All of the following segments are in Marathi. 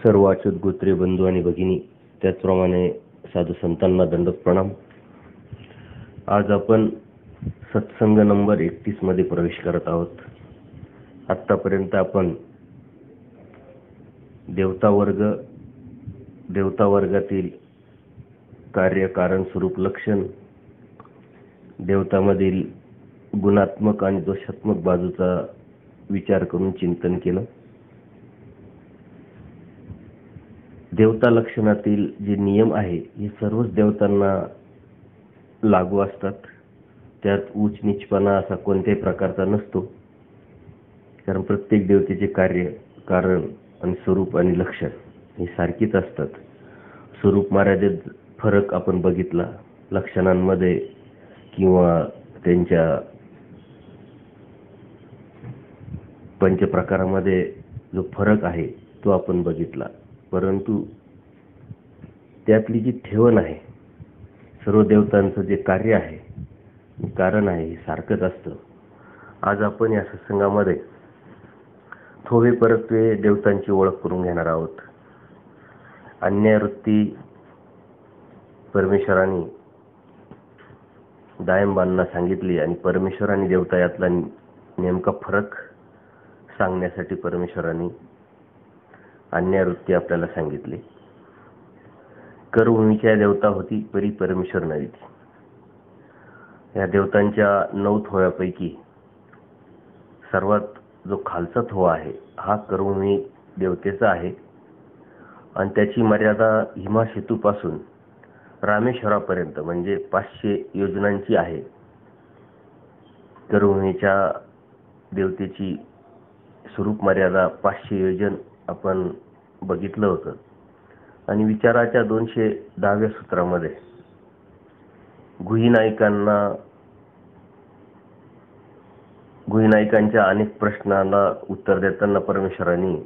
सर्व अच्युत गोत्रे बंधू आणि भगिनी, त्याचप्रमाणे साधू संतांना दंडवत प्रणाम. आज आपण सत्संग नंबर 31 मध्ये प्रवेश करत आहोत. आतापर्यंत आपण देवता वर्गातील कार्य, कारण, स्वरूप, लक्षण, देवतामधील गुणात्मक आणि दोषात्मक बाजूचा विचार करून चिंतन केलं. देवता लक्षणातील जे नियम आहे हे सर्वच देवतांना लागू असतात. त्यात उच्च नीचपणा असा कोणत्याही प्रकारचा नसतो, कारण प्रत्येक देवतेचे कार्य, कारण आणि स्वरूप आणि लक्षण हे सारखीच असतात. स्वरूप मर्यादेत फरक आपण बघितला, लक्षणांमध्ये किंवा त्यांच्या पंचप्रकारामध्ये जो फरक आहे तो आपण बघितला. परंतु त्यातली जी ठेवण आहे, सर्व देवतांचं जे कार्य आहे, कारण आहे, हे सारखंच असतं. आज आपण या सत्संगामध्ये थोडे परत्वे देवतांची ओळख करून घेणार आहोत. अन्यायवृत्ती परमेश्वरांनी दायंबांना सांगितली आणि परमेश्वर आणि देवता यातला नेमका फरक सांगण्यासाठी परमेश्वरांनी अन्यायवृत्ती आपल्याला सांगितली. कर्मभूमीच्या देवता होती, परी परमेश्वर नव्हे. या देवतांच्या 9 थोव्यापैकी सर्वात जो खालचा थोवा आहे हा कर्मभूमी देवतेचा आहे आणि त्याची मर्यादा हिमासेतूपासून रामेश्वरापर्यंत म्हणजे 500 योजनांची आहे. कर्मभूमीच्या देवतेची स्वरूप मर्यादा 500 योजन आपण बघितलं होतं. आणि विचाराच्या 210व्या सूत्रामध्ये गुहीनायकांच्या अनेक प्रश्नांना उत्तर देताना परमेश्वरांनी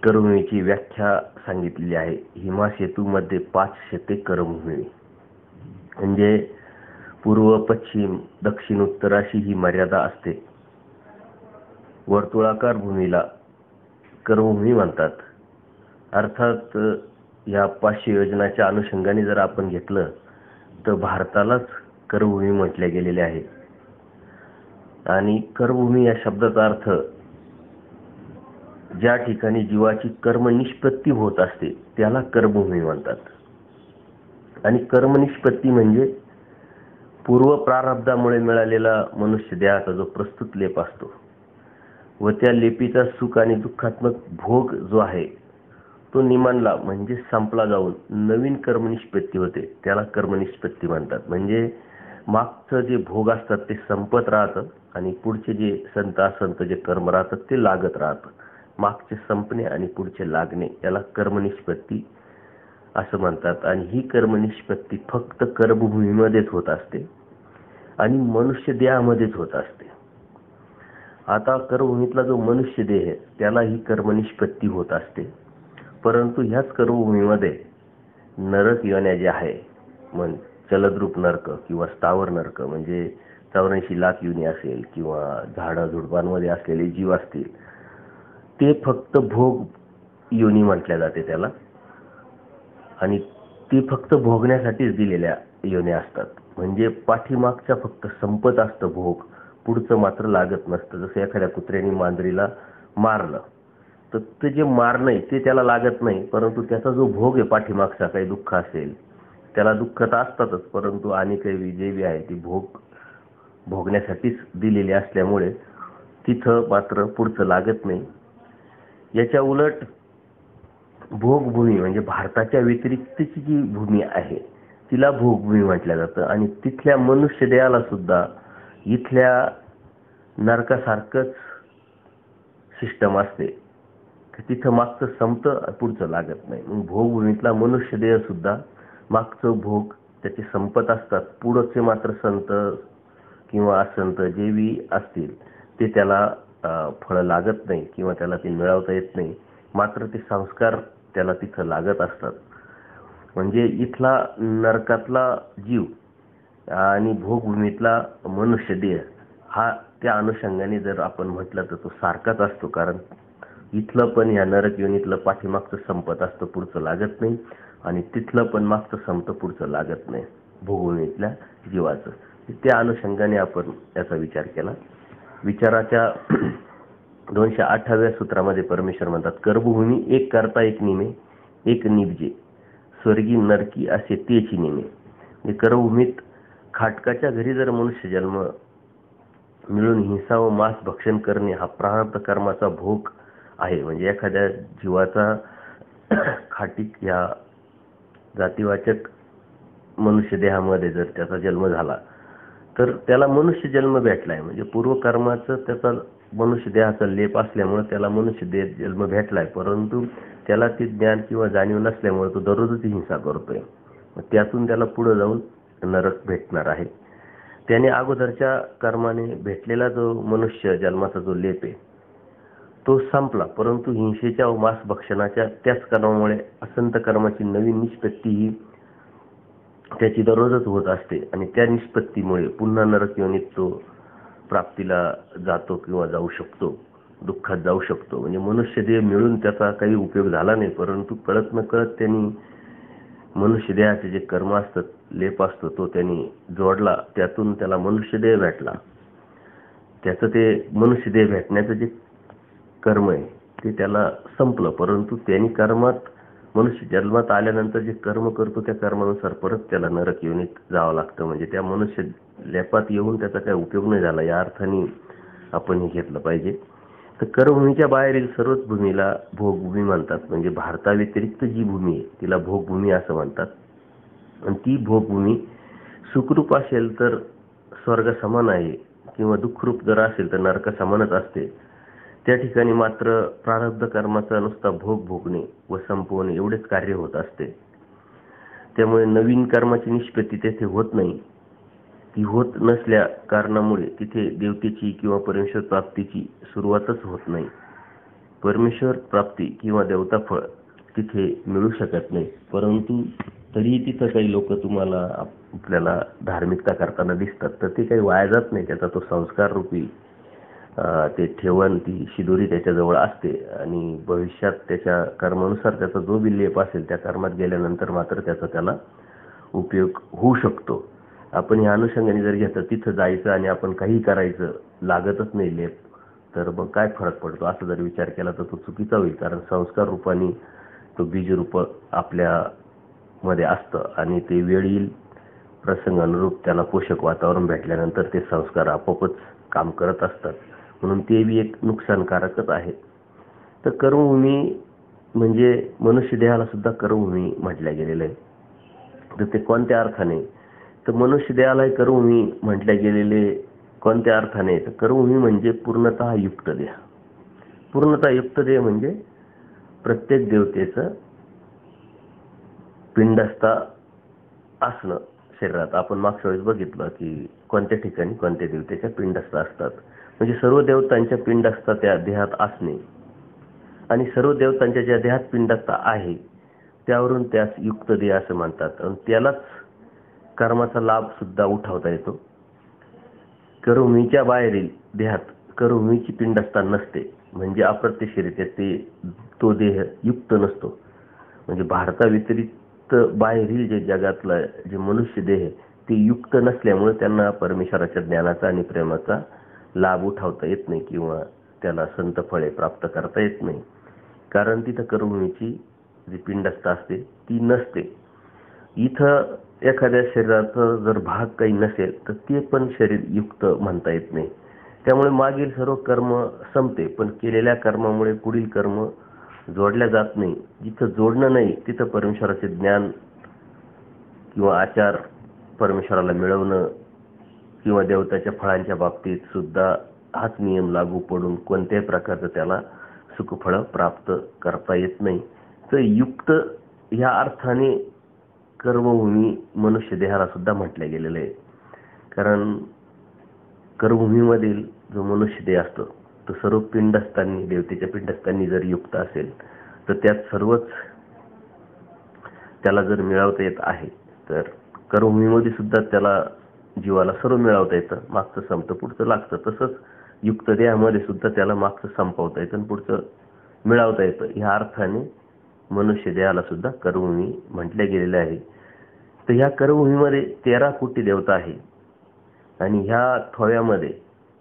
कर्मभूमीची व्याख्या सांगितलेली आहे. हिमासेतूमध्ये 5 शेते कर्मभूमी, म्हणजे पूर्व, पश्चिम, दक्षिण, उत्तर अशी ही मर्यादा असते. वर्तुळाकार भूमीला कर्मभूमी म्हणतात. अर्थात या 500 योजनाच्या अनुषंगाने जर आपण घेतलं तर भारतालाच कर्मभूमी म्हटले गेलेले आहे. आणि कर्मभूमी या शब्दाचा अर्थ ज्या ठिकाणी जीवाची कर्मनिष्पत्ती होत असते त्याला कर्मभूमी म्हणतात. आणि कर्मनिष्पत्ती म्हणजे पूर्व प्रारब्धामुळे मिळालेला मनुष्य देहाचा जो प्रस्तुत लेप असतो व त्या लेपीचा सुख आणि दुःखात्मक भोग जो आहे तो निमानला म्हणजे संपला जाऊन नवीन कर्मनिष्पत्ती होते, त्याला कर्मनिष्पत्ती म्हणतात. म्हणजे मागचं जे भोग असतात ते संपत राहतं आणि पुढचे जे संत असंत जे कर्म राहतात ते लागत राहतं. मागचे संपणे आणि पुढचे लागणे याला कर्मनिष्पत्ती असं म्हणतात. आणि ही कर्मनिष्पत्ती फक्त कर्मभूमीमध्येच होत असते आणि मनुष्य देहामध्येच होत असते. आता कर्मभूमीतला जो मनुष्य देह आहे त्याला ही कर्मनिष्पत्ती होत असते. परंतु ह्याच कर्मभूमीमध्ये नरक योन्या जे आहे, मग चलद्रूप नरक किंवा स्थावर नरक म्हणजे 84 लाख योनी असेल किंवा झाडाझुडपांमध्ये असलेले जीव असतील, ते फक्त भोग योनी म्हटल्या जाते त्याला. आणि ते फक्त भोगण्यासाठीच दिलेल्या योनी असतात. म्हणजे पाठीमागचा फक्त संपत असतं भोग, पुढचं मात्र लागत नसतं. जसं एखाद्या कुत्र्याने मांजरीला मारलं तर ते जे मारणं आहे ते त्याला लागत नाही, परंतु त्याचा जो भोग आहे पाठीमागचा, काही दुःख असेल त्याला दुःख तर असतातच, परंतु आणि काही विजय आहे ती भोगण्यासाठीच दिलेली असल्यामुळे तिथं मात्र पुढचं लागत नाही. याच्या उलट भोगभूमी म्हणजे भारताच्या व्यतिरिक्तची जी भूमी आहे तिला भोगभूमी म्हटलं जातं. आणि तिथल्या मनुष्य देहाला सुद्धा इथल्या नरकासारखंच सिस्टम असते. तिथं मागचं संपतं, पुढचं लागत नाही. मग भोगभूमीतला मनुष्य देह सुद्धा मागचं भोग त्याचे संपत असतात, पुढचे मात्र संत किंवा असंत जे बी असतील ते त्याला फळं लागत नाही किंवा त्याला ते मिळवता येत नाही, मात्र ते संस्कार त्याला तिथं लागत असतात. म्हणजे इथला नरकातला जीव आणि भोगभूमीतला मनुष्य देह हा त्या अनुषंगाने जर आपण म्हटलं तर तो सारखाच असतो. कारण इथलं पण या नरक योनीतलं पाठीमागचं संपत असतं, पुढचं लागत नाही, आणि तिथलं पण मागचं संपतं, पुढचं लागत नाही भूभूमीतल्या जीवाचं. त्या अनुषंगाने आपण याचा विचार केला. विचाराच्या 208व्या सूत्रामध्ये परमेश्वर म्हणतात, कर्मभूमी एक करता एक निमे, एक निपजे स्वर्गी नरकी असे तेची निमे. कर्मभूमीत खाटकाच्या घरी जर मनुष्य जन्म मिळून हिंसा व मांस भक्षण करणे हा प्रारब्ध कर्माचा भोग आहे. म्हणजे एखाद्या जीवाचा खाटीक या जातीवाचक मनुष्य देहामध्ये जर त्याचा जन्म झाला तर त्याला मनुष्य जन्म भेटलाय. म्हणजे पूर्वकर्माचं त्याचा मनुष्य देहाचा लेप असल्यामुळे त्याला मनुष्य देह जन्म भेटलाय, परंतु त्याला ते ज्ञान किंवा जाणीव नसल्यामुळे तो दररोजच हिंसा करतोय. त्यातून त्याला पुढे जाऊन नरक भेटणार आहे. त्याने अगोदरच्या कर्माने भेटलेला जो मनुष्य जन्माचा जो लेप आहे तो संपला, परंतु हिंसेच्या व मांस भक्षणाच्या त्याच कर्मामुळे असंत कर्माची नवीन निष्पत्ती ही त्याची दररोजच होत असते, आणि त्या निष्पत्तीमुळे पुन्हा नरक योनीत तो प्राप्तीला जातो किंवा जाऊ शकतो, दुःखात जाऊ शकतो. म्हणजे मनुष्य देह मिळून त्याचा काही उपयोग झाला नाही, परंतु कळत न कळत त्यांनी मनुष्य देहाचे जे कर्म असतात, लेप असतो, तो त्यांनी जोडला, त्यातून त्याला मनुष्य देह भेटला. त्याचं ते मनुष्य देह भेटण्याचं जे कर्म आहे ते त्याला संपलं, परंतु त्यांनी कर्मात मनुष्य जन्मात आल्यानंतर जे कर्म करतो त्या कर्मानुसार परत त्याला नरक योनीत जावं लागतं. म्हणजे त्या मनुष्य लेपात येऊन त्याचा काही उपयोग नाही झाला, या अर्थाने आपण हे घेतलं पाहिजे. तर कर्मभूमीच्या बाहेरील सर्वच भूमीला भोगभूमी म्हणतात. म्हणजे भारताव्यतिरिक्त जी भूमी आहे तिला भोगभूमी असं म्हणतात. आणि ती भोगभूमी सुखरूप असेल तर स्वर्ग समान आहे, किंवा दुःखरूप जर असेल तर नरक समानच असते. त्या ठिकाणी मात्र प्रारब्ध कर्माचा नुसता भोग भोगणे व संपवणे एवढेच कार्य होत असते. त्यामुळे नवीन कर्माची निष्पत्ती तेथे होत नाही. ती होत नसल्या कारणामुळे तिथे देवतेची किंवा परमेश्वर प्राप्तीची सुरुवातच होत नाही. परमेश्वर प्राप्ती किंवा देवता फळ तिथे मिळू शकत नाही. परंतु तरीही तिथं काही लोक तुम्हाला आपल्याला धार्मिकता करताना दिसतात, तर ते काही वाया जात नाही. त्याचा तो संस्कार रूपी ते ठेवण, ती शिदोरी त्याच्याजवळ असते, आणि भविष्यात त्याच्या कर्मानुसार त्याचा जो बी लेप असेल त्या कर्मात गेल्यानंतर मात्र त्याचा त्याला उपयोग होऊ शकतो. आपण ह्या अनुषंगाने जर घेतलं, तिथं जायचं आणि आपण काही करायचं, लागतच नाही लेप, तर मग काय फरक पडतो असं जर विचार केला तर तो चुकीचा होईल. कारण संस्कार रूपाने तो बीज रूप आपल्या मध्ये असतं, आणि ते वेळ येईल प्रसंग अनुरूप त्याला पोषक वातावरण भेटल्यानंतर ते संस्कार आपोआपच काम करत असतात. म्हणून ते बी एक नुकसानकारकच आहे. तर कर्मभूमी म्हणजे मनुष्य देहाला सुद्धा कर्मभूमी म्हटल्या गेलेलं आहे. तर ते कोणत्या अर्थाने, तर मनुष्य देहालाही कर्मभूमी म्हटल्या गेलेले कोणत्या अर्थाने, तर कर्मभूमी म्हणजे पूर्णतः युक्त देह. पूर्णतः युक्त देह म्हणजे प्रत्येक देवतेचं पिंडस्था असणं शरीरात. आपण मागच्या वेळेस बघितलं की कोणत्या ठिकाणी कोणत्या देवतेच्या पिंडस्था असतात. म्हणजे सर्व देवतांच्या पिंडस्था त्या देहात असणे, आणि सर्व देवतांच्या ज्या देहात पिंडस्था आहे त्यावरून त्यास युक्त देह असं म्हणतात. आणि त्यालाच कर्माचा लाभ सुद्धा उठवता येतो. कर्मभूमीच्या बाहेरील देहात कर्मभूमीची पिंडस्था नसते, म्हणजे अप्रत्यक्षरित्या तो देह युक्त नसतो. म्हणजे भारताव्यतिरिक्त बाहेरील जे जगातला जे मनुष्य देह ते युक्त नसल्यामुळे त्यांना परमेश्वराच्या ज्ञानाचा आणि प्रेमाचा लाभ उठवता येत नाही, किंवा त्याला संत फळे प्राप्त करता येत नाही. कारण तिथं कर्मभूमीची जी पिंडस्था असते ती नसते. इथं एखाद्या शरीराचा जर भाग काही नसेल तर ते पण शरीर युक्त म्हणता येत नाही. त्यामुळे मागील सर्व कर्म संपते, पण केलेल्या कर्मामुळे पुढील कर्म जोडल्या जात नाही. जिथं जोडणं नाही तिथं परमेश्वराचे ज्ञान किंवा आचार परमेश्वराला मिळवणं, किंवा देवताच्या फळांच्या बाबतीत सुद्धा हाच नियम लागू पडून कोणत्याही प्रकारचं त्याला सुखफळ प्राप्त करता येत नाही. तर युक्त ह्या अर्थाने कर्मभूमी मनुष्य देहाला सुद्धा म्हटलं गेलेलं आहे. कारण कर्मभूमीमधील जो मनुष्य देह असतो तो सर्व पिंडस्थांनी, देवतेच्या पिंडस्थांनी जर युक्त असेल तर त्यात सर्वच त्याला जर मिळवता येत आहे, तर कर्मभूमीमध्ये सुद्धा त्याला जीवाला सर्व मिळवता येतं. मागचं संपतं, पुढचं लागतं. तसंच युक्त देहामध्ये सुद्धा त्याला मागचं संपवता येतं आणि पुढचं मिळवता येतं. ह्या अर्थाने मनुष्य देहाला सुद्धा कर्मभूमी म्हटले गेलेले आहे. तर ह्या कर्मभूमीमध्ये 13 कोटी देवता आहे आणि ह्या थव्यामध्ये,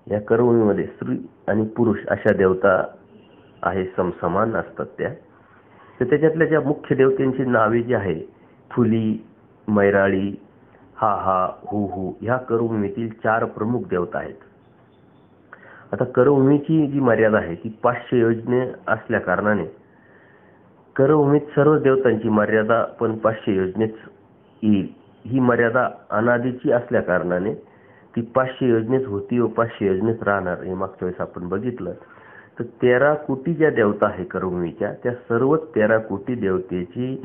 या कर्मभूमीमध्ये स्त्री आणि पुरुष अशा देवता आहे, समान असतात त्या. तर त्याच्यातल्या ज्या मुख्य देवतेंची नावे जी आहे, फुली, मैराळी, हा हा, हु हु, ह्या कर्मभूमीतील 4 प्रमुख देवता आहेत. आता कर्मभूमीची जी मर्यादा आहे ती 500 योजने असल्या कारणाने कर्मभूमीत सर्व देवतांची मर्यादा पण 500 योजनेच येईल. ही मर्यादा अनादीची असल्या कारणाने ती 500 योजनेच होती व 500 योजनेच राहणार. हे मागच्या वेळेस आपण बघितलं. तर 13 कोटी ज्या देवता आहे कर्मभूमीच्या, त्या सर्व 13 कोटी देवतेची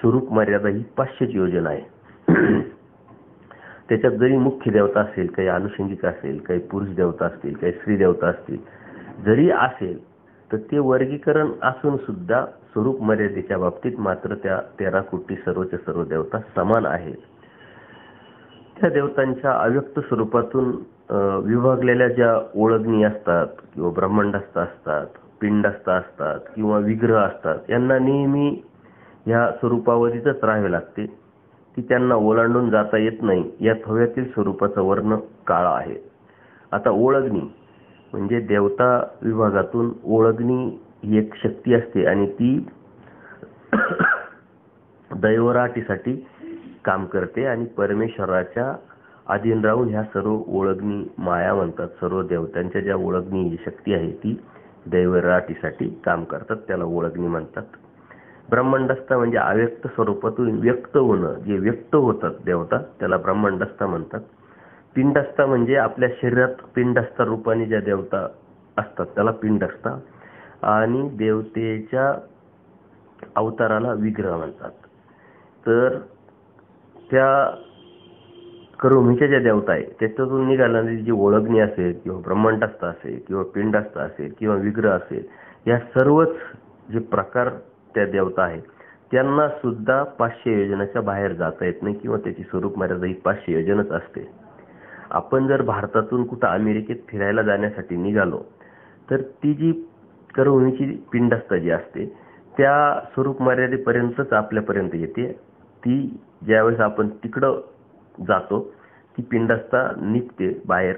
स्वरूप मर्यादा ही 500 योजना आहे. त्याच्यात जरी मुख्य देवता असेल, काही अनुषंगिक असेल, काही पुरुष देवता असतील, काही स्त्री देवता असतील, जरी असेल तर ते वर्गीकरण असून सुद्धा स्वरूप मर्यादेच्या बाबतीत मात्र त्या 13 कोटी सर्वच्या सर्व देवता समान आहेत. त्या देवतांच्या अव्यक्त स्वरूपातून विभागलेल्या ज्या ओळगणी असतात किंवा ब्रह्मांडस्थ असतात, पिंडस्थ असतात किंवा विग्रह असतात, यांना नेहमी या स्वरूपावरीच राहावे लागते. ती त्यांना ओलांडून जाता येत नाही. या थव्यातील स्वरूपाचा वर्ण काळा आहे. आता ओळगणी म्हणजे देवता विभागातून ओळगणी ही एक शक्ती असते आणि ती दैवराटीसाठी काम करते आणि परमेश्वराच्या अधीन राहून ह्या सर्व ओळगणी माया म्हणतात. सर्व देवतांच्या ज्या ओळगणी शक्ती आहे ती दैवराटीसाठी काम करतात, त्याला ओळगणी म्हणतात. ब्रह्मांडस्थ म्हणजे अव्यक्त स्वरूपातून व्यक्त होणं, जे व्यक्त होतात देवता, त्याला ब्रह्मांडस्थ म्हणतात. पिंडस्थ म्हणजे आपल्या शरीरात पिंडस्थ रूपाने ज्या देवता असतात त्याला पिंडस्थ, आणि देवतेच्या अवताराला विग्रह म्हणतात. तर त्या कर्मभूमीच्या ज्या देवता आहे त्याच्यातून निघालेली जी ओळगणी असेल किंवा ब्रह्मांडस्थ असेल किंवा पिंडस्थ असेल किंवा विग्रह असेल, या सर्वच जे प्रकार त्या देवता आहेत त्यांना सुद्धा 500 योजनाच्या बाहेर जाता येत नाही किंवा त्याची स्वरूप मर्यादा ही 500 योजनच असते. आपण जर भारतातून कुठं अमेरिकेत फिरायला जाण्यासाठी निघालो तर ती जी कर्मभूमीची पिंडस्थ जी असते त्या स्वरूप मर्यादेपर्यंतच आपल्यापर्यंत येते. ती ज्यावेळेस आपण तिकडं जातो ती पिंडस्था निघते बाहेर,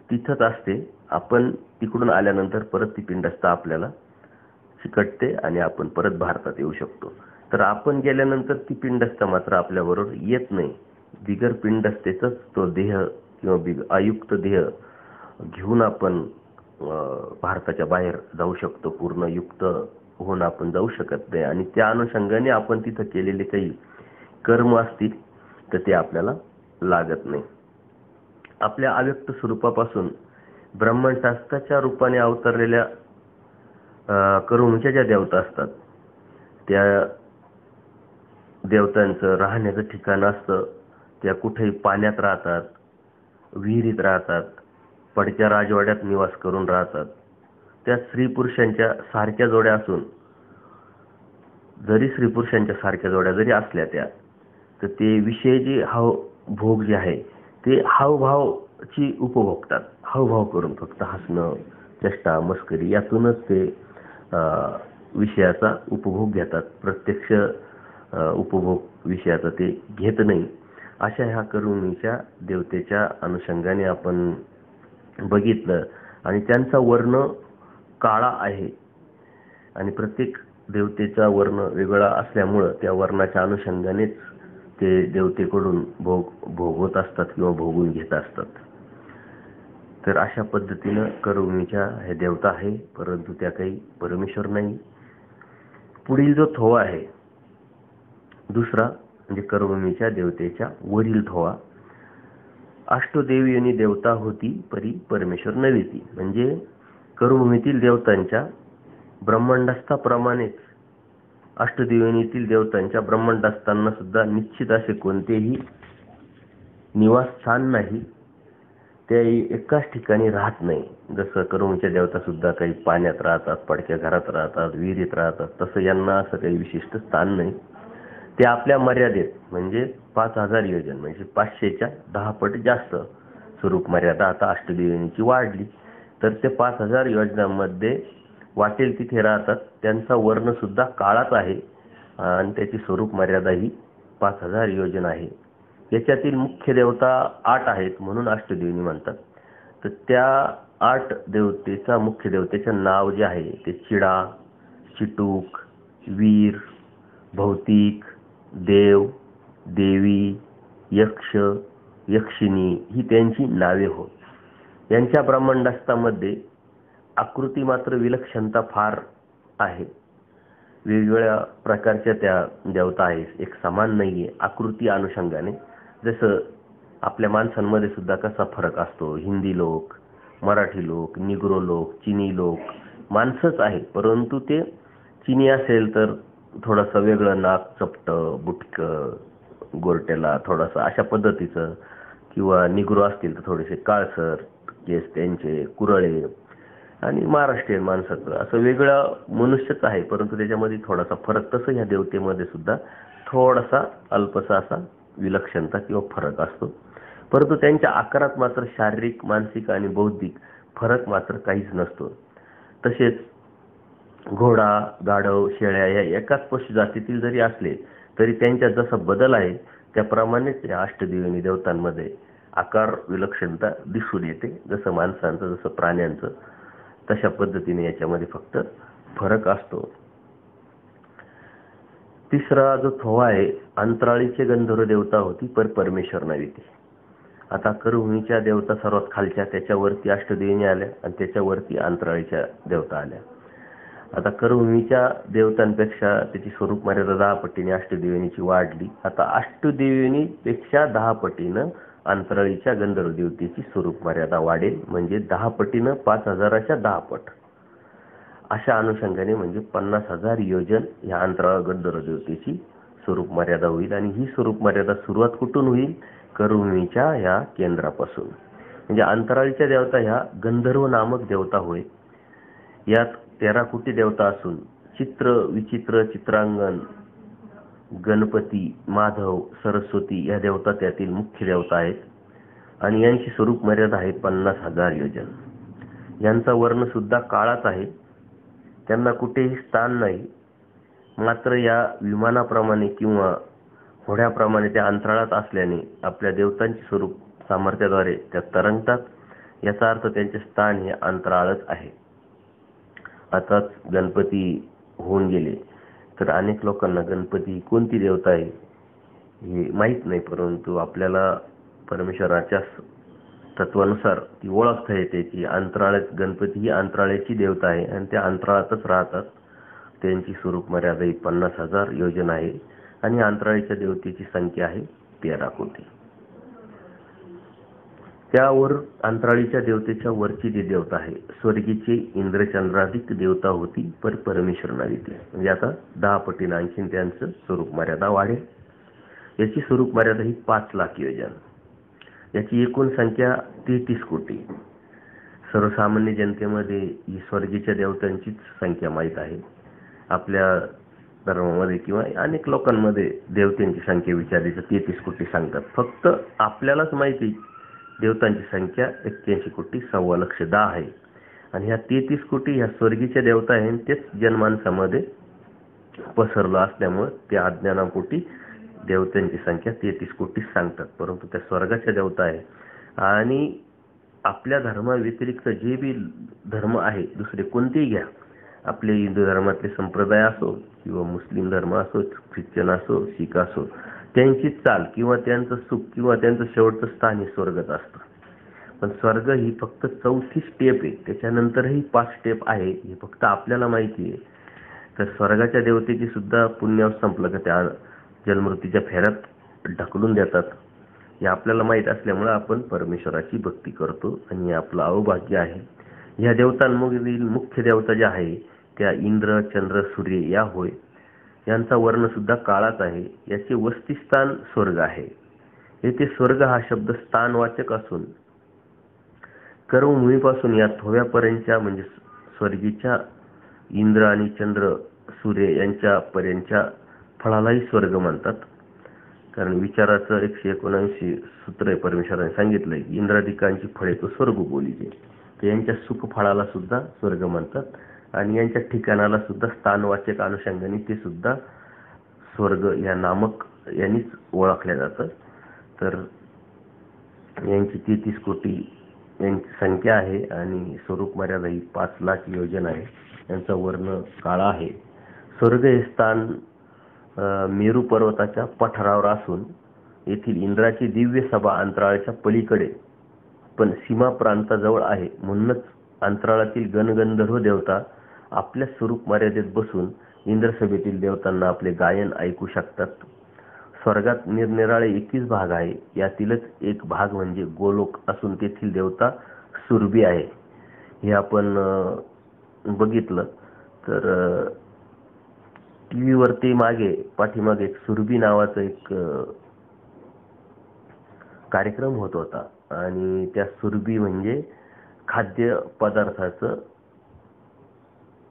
तिथंच असते. आपण तिकडून आल्यानंतर परत ती पिंडस्था आपल्याला चिकटते आणि आपण परत भारतात येऊ शकतो. तर आपण गेल्यानंतर ती पिंडस्था मात्र आपल्याबरोबर येत नाही. बिगर पिंडस्थेचाच तो देह किंवा अयुक्त देह घेऊन आपण भारताच्या बाहेर जाऊ शकतो. पूर्ण युक्त होऊन आपण जाऊ शकत नाही आणि त्या अनुषंगाने आपण तिथं केलेले काही कर्म असतील तर ते आपल्याला लागत नाही. आपल्या अव्यक्त स्वरूपापासून ब्रह्मशास्त्राच्या रूपाने अवतरलेल्या कर्मभूमीच्या ज्या देवता असतात त्या देवतांचं राहण्याचं ठिकाण असतं. त्या कुठेही पाण्यात राहतात, विहिरीत राहतात, पडक्या राजवाड्यात निवास करून राहतात. त्या स्त्री पुरुषांच्या सारख्या जोड्या असून जरी स्त्री पुरुषांच्या सारख्या जोड्या जरी असल्या त्या, तर ते विषय जे भोग जे आहे ते हावभावची उपभोगतात. हावभाव करून फक्त हसणं, चेष्टा, मस्करी यातूनच ते विषयाचा उपभोग घेतात. प्रत्यक्ष उपभोग विषयाचा ते घेत नाही. अशा ह्या कर्मभूमीच्या देवतेच्या अनुषंगाने आपण बघितलं आणि त्यांचा वर्ण काळा आहे आणि प्रत्येक देवतेचा वर्ण वेगळा असल्यामुळं त्या वर्णाच्या अनुषंगानेच ते देवतेकडून भोगवत असतात किंवा भोगून घेत असतात. तर अशा पद्धतीनं कर्मभूमीच्या हे देवता आहे, परंतु त्या काही परमेश्वर नाही. पुढील जो थोवा आहे दुसरा म्हणजे कर्मभूमीच्या देवतेच्या वरील थोवा, अष्टदेवयोनी देवता होती परी परमेश्वर नव्हेती. म्हणजे कर्मभूमीतील देवतांच्या ब्रह्मांडस्थाप्रमाणेच अष्टदेवयोनीतील देवतांच्या ब्रह्मांडस्थांना सुद्धा निश्चित असे कोणतेही निवासस्थान नाही. ते एकाच ठिकाणी राहत नाही. जसं कर्मभूमीच्या देवता सुद्धा काही पाण्यात राहतात, पडक्या घरात राहतात, विहिरीत राहतात, तसं यांना असं काही विशिष्ट स्थान नाही. ते आपल्या मर्यादेत म्हणजे 5000 योजन म्हणजे 500च्या 10 पट जास्त स्वरूप मर्यादा आता अष्टदेवयोनीची वाढली. तर ते 5000 योजनांमध्ये वाटेल तिथे राहतात. त्यांचा वर्ण सुद्धा काळाच आहे आणि त्याची स्वरूप मर्यादा ही 5000 योजन आहे. याच्यातील मुख्य देवता 8 आहेत म्हणून अष्टदेवनी म्हणतात. तर त्या 8 देवतेचा मुख्य देवतेचे नाव जे आहे ते चिडा, चिटूक, वीर, भौतिक, देव, देवी, यक्ष, यक्षिणी ही त्यांची नावे होत. यांच्या ब्रह्मांडास्तामध्ये आकृती मात्र विलक्षणता फार आहे. वेगवेगळ्या प्रकारच्या त्या देवता आहेत, एक समान नाहीये आकृती अनुषंगाने. जसं आपल्या माणसांमध्ये सुद्धा कसा फरक असतो, हिंदी लोक, मराठी लोक, निग्रो लोक, चिनी लोक माणसंच आहे, परंतु ते चिनी असेल तर थोडंसं वेगळं नाक, चपटं, बुटकं, गोरट्याला थोडंसं अशा पद्धतीचं, किंवा निग्रो असतील तर थोडेसे काळसर केस त्यांचे, कुरळे, आणि महाराष्ट्रीयन माणसाचं असं वेगळं मनुष्यच आहे, परंतु त्याच्यामध्ये थोडासा फरक. तसं ह्या देवतेमध्ये सुद्धा थोडासा अल्पसा असा विलक्षणता किंवा फरक असतो, परंतु त्यांच्या आकारात मात्र शारीरिक, मानसिक आणि बौद्धिक फरक मात्र काहीच नसतो. तसेच घोडा, गाढव, शेळ्या या एकाच पशु जातीतील जरी असले तरी त्यांच्यात जसा बदल आहे त्याप्रमाणेच या अष्टदेवनी देवतांमध्ये आकार विलक्षणता दिसून येते. जसं माणसांचं, जसं प्राण्यांचं, तशा पद्धतीने याच्यामध्ये फक्त फरक असतो. तिसरा जो थोवा आहे, अंतराळीचे गंधर्व देवता होती पर परमेश्वर नावी ती. आता करभूमीच्या देवता सर्वात खालच्या, त्याच्यावरती अष्टदेवनी आल्या आणि त्याच्यावरती अंतराळीच्या देवता आल्या. आता करभूमीच्या देवतांपेक्षा त्याची स्वरूप मर्यादा 10 पटीने अष्टदेवनीची वाढली. आता अष्टदेवनीपेक्षा 10 पटीनं अंतराळीच्या गंधर्व देवतेची स्वरूप मर्यादा वाढेल, म्हणजे 10 पटीनं 5000च्या 10 पट अशा अनुषंगाने, म्हणजे 50,000 योजन ह्या अंतराळ गंधर्व देवतेची स्वरूप मर्यादा होईल. आणि ही स्वरूप मर्यादा सुरुवात कुठून होईल? करभूमीच्या या केंद्रापासून. म्हणजे अंतराळीच्या देवता ह्या गंधर्व नामक देवता होय. यात 13 कोटी देवता असून चित्र, विचित्र, चित्रांगण, गणपती, माधव, सरस्वती या देवता त्यातील मुख्य देवता आहेत. आणि यांची स्वरूप मर्यादा आहे 50,000 योजन. यांचा वर्ण सुद्धा काळाच आहे, त्यांना कुठेही स्थान नाही. मात्र या विमानाप्रमाणे किंवा घोड्याप्रमाणे त्या अंतराळात असल्याने आपल्या देवतांचे स्वरूप सामर्थ्याद्वारे त्या तरंगतात. याचा अर्थ त्यांचे स्थान हे अंतराळच आहे. आताच गणपती होऊन गेले, तर अनेक लोकांना गणपती कोणती देवता आहे हे माहीत नाही, परंतु आपल्याला परमेश्वराच्या तत्वानुसार ती ओळखता येते की अंतराळात गणपती ही अंतराळाची देवता आहे आणि त्या अंतराळातच राहतात. त्यांची स्वरूप मर्यादा ही 50,000 योजन आहे आणि अंतराळीच्या देवतेची संख्या आहे 13 कोटी. त्यावर अंतराळीच्या देवतेच्या वरची जी देवता आहे, स्वर्गीची इंद्रचंद्राधिक देवता होती पर परमेश्वर नावी ती. म्हणजे आता 10 पटीने आणखीन त्यांचं स्वरूप मर्यादा वाढेल. याची स्वरूप मर्यादा ही 5 लाख योजन. याची एकूण संख्या 33 कोटी. सर्वसामान्य जनतेमध्ये ही स्वर्गीच्या देवतांचीच संख्या माहीत आहे. आपल्या धर्मामध्ये किंवा अनेक लोकांमध्ये देवतांची संख्या विचारली तर 33 कोटी सांगतात. फक्त आपल्यालाच माहिती देवतांची संख्या 81 कोटी 1,15,10 आहे. आणि ह्या 33 कोटी ह्या स्वर्गीच्या देवता आहेत, तेच जनमानसामध्ये पसरलं असल्यामुळे त्या अज्ञानापोटी देवतांची संख्या 33 कोटी सांगतात. परंतु त्या स्वर्गाच्या देवता आहे. आणि आपल्या धर्माव्यतिरिक्त जे बी धर्म आहे, दुसरे कोणतेही घ्या, आपले हिंदू धर्मातले संप्रदाय असो किंवा मुस्लिम धर्म असो, ख्रिश्चन असो, शीख असो, त्यांची चाल किंवा त्यांचं सुख किंवा त्यांचं शेवटचं स्थान हे स्वर्गच असतं. पण स्वर्ग ही फक्त 4थी स्टेप आहे. त्याच्यानंतरही 5 स्टेप आहे, हे फक्त आपल्याला माहिती आहे. तर स्वर्गाच्या देवतेची सुद्धा पुण्यावर संपलं का त्या जन्ममृत्यूच्या फेऱ्यात ढकलून देतात. हे आपल्याला माहीत असल्यामुळे आपण परमेश्वराची भक्ती करतो आणि हे आपलं अवभाग्य आहे. ह्या देवतांमधील मुख्य देवता ज्या आहे त्या इंद्र, चंद्र, सूर्य या होय. यांचा वर्ण सुद्धा काळाच आहे. याचे वस्तिस्थान स्वर्ग आहे. येथे स्वर्ग हा शब्द स्थानवाचक असून कर्मभूमीपासून या थोव्यापर्यंतच्या म्हणजे स्वर्गीच्या इंद्र आणि चंद्र, सूर्य यांच्या पर्यंतच्या फळालाही स्वर्ग म्हणतात. कारण विचाराचं 179 सूत्र परमेश्वराने सांगितलंय की इंद्रादिकांची फळे तो स्वर्ग बोलीचे, तर यांच्या सुख फळाला सुद्धा स्वर्ग म्हणतात. आणि यांच्या ठिकाणाला सुद्धा स्थानवाचक अनुषंगाने ते सुद्धा स्वर्ग या नामक यांनीच ओळखल्या जातं. तर यांची 33 कोटी यांची संख्या आहे आणि स्वरूप मर्यादा ही 5 लाख योजन आहे. यांचा वर्ण काळा आहे. स्वर्ग हे स्थान मेरू पर्वताच्या पठारावर असून येथील इंद्राची दिव्य सभा अंतराळाच्या पलीकडे पण सीमा प्रांताजवळ आहे. म्हणूनच अंतराळातील गणगंधर्व देवता आपल्या स्वरूप मर्यादेत बसून इंद्रसभेतील देवतांना आपले गायन ऐकू शकतात. स्वर्गात निरनिराळे 21 भाग आहे. यातीलच एक भाग म्हणजे गोलोक असून तेथील देवता सुरभी आहे. हे आपण बघितलं तर टीव्ही वरती पाठीमागे एक सुरभी नावाचा एक कार्यक्रम होत होता आणि त्या सुरभी म्हणजे खाद्य पदार्थाचं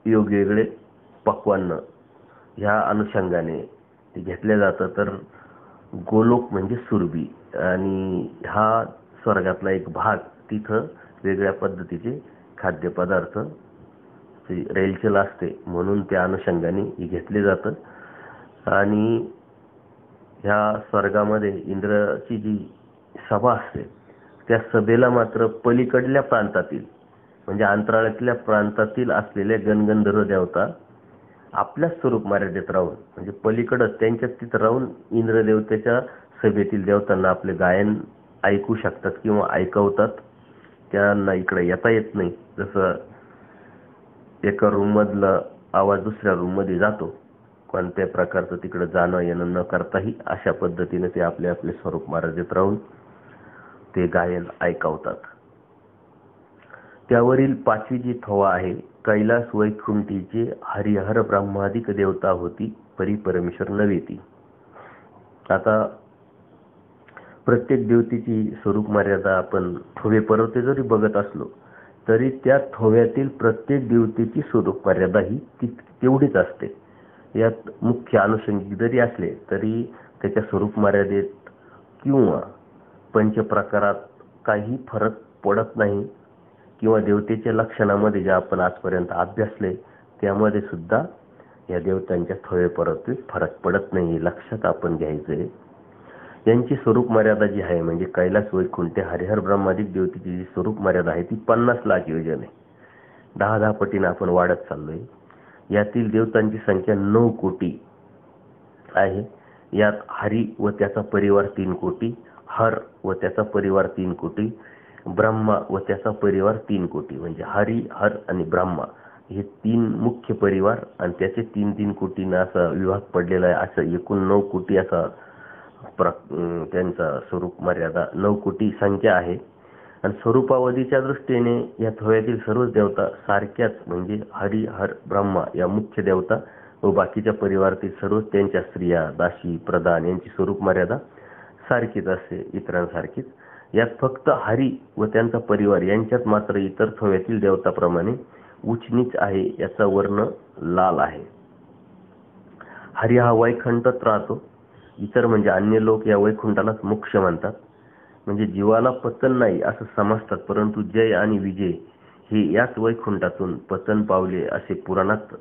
वेगवेगळे पक्वान्न ह्या अनुषंगाने ते घेतलं जातं. तर गोलोक म्हणजे सुरभी आणि हा स्वर्गातला एक भाग. तिथं वेगळ्या पद्धतीचे खाद्यपदार्थ रेलचेल असते म्हणून त्या अनुषंगाने हे घेतले जातं. आणि ह्या स्वर्गामध्ये इंद्राची जी सभा असते त्या सभेला मात्र पलीकडल्या प्रांतातील म्हणजे अंतराळातल्या प्रांतातील असलेल्या गणगंधर्व देवता आपल्या स्वरूप मर्यादेत राहून म्हणजे पलीकडच त्यांच्या तिथं राहून इंद्रदेवतेच्या सभेतील देवतांना आपले गायन ऐकू शकतात किंवा ऐकवतात. त्यांना इकडे येता येत नाही. जसं एका रूम मधला आवाज दुसऱ्या रूम मध्ये जातो, कोणत्या प्रकारचं तिकडे जाणं येणं न करताही अशा पद्धतीने ते आपले आपले स्वरूप मर्यादेत राहून ते गायन ऐकवतात. त्यावरील 5वी जी थवा आहे कैलास वैकुंठीचे हरिहर ब्रह्मादिक देवता होती परी परमेश्वर नव्हे ती. आता प्रत्येक देवतेची स्वरूप मर्यादा आपण थोवे पर्वते जरी बघत असलो तरी त्या थोव्यातील प्रत्येक देवतेची स्वरूप मर्यादा ही तेवढीच असते. यात मुख्य अनुषंगिक जरी असले तरी त्याच्या स्वरूप मर्यादेत किंवा पंचप्रकारात काही फरक पडत नाही किंवा देवतेच्या लक्षणामध्ये जे आपण आजपर्यंत अभ्यासले त्यामध्ये सुद्धा या देवतांच्या थोवे पर्वतीत फरक पडत नाही. लक्षात आपण घ्यायचंय. यांची स्वरूप मर्यादा जी आहे म्हणजे कैलास वैकुंठ हरिहर ब्रह्मादिक देवतेची जी स्वरूप मर्यादा आहे ती 50 लाख योजन आहे. 10 पटीने आपण वाढत चाललोय. यातील देवतांची संख्या 9 कोटी आहे. यात हरी व त्याचा परिवार 3 कोटी, हर व त्याचा परिवार 3 कोटी, ब्रह्मा व त्याचा परिवार 3 कोटी. म्हणजे हरी, हर आणि ब्रह्मा हे 3 मुख्य परिवार आणि त्याचे 3-3 कोटीने असा विभाग पडलेला आहे. असं एकूण 9 कोटी असा त्यांचा स्वरूप मर्यादा 9 कोटी संख्या आहे. आणि स्वरूपावधीच्या दृष्टीने या थोव्यातील सर्वच देवता सारख्याच म्हणजे हरी, हर, ब्रह्मा या मुख्य देवता व बाकीच्या परिवारातील सर्वच त्यांच्या स्त्रिया, दासी, प्रधान यांची स्वरूप मर्यादा सारखीच असते इतरांसारखीच. यात फक्त हरी व त्यांचा परिवार यांच्यात मात्र इतर थोव्यातील देवताप्रमाणे उच्च-नीच आहे. याचा वर्ण लाल आहे. हरी हा वैकुंठात राहतो. इतर म्हणजे अन्य लोक या वैकुंठालाच मोक्ष म्हणतात. म्हणजे जीवाला पतन नाही असं समजतात, परंतु जय आणि विजय हे याच वैकुंठातून पतन पावले असे पुराणात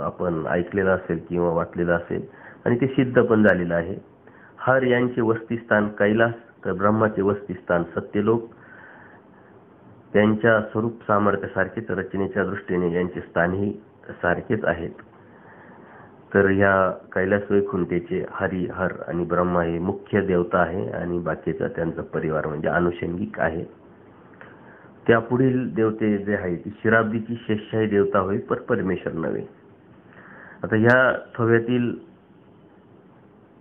आपण ऐकलेलं असेल किंवा वाचलेलं असेल आणि ते सिद्ध पण झालेलं आहे. हर यांचे वस्तीस्थान कैलास तर ब्रह्माचे वस्तीस्थान सत्यलोक. त्यांच्या स्वरूप सामर्थ्यासारखेच रचनेच्या दृष्टीने यांचे स्थानही सारखेच आहेत. तर ह्या कैलास वैकुंठेचे हरी, हर आणि ब्रह्मा हे मुख्य देवता आहे आणि बाकीचा त्यांचा परिवार म्हणजे अनुषंगिक आहे. त्यापुढील देवते जे आहे ती शिराब्दीची शेषशाही देवता होय पर परमेश्वर नव्हे. आता ह्या थव्यातील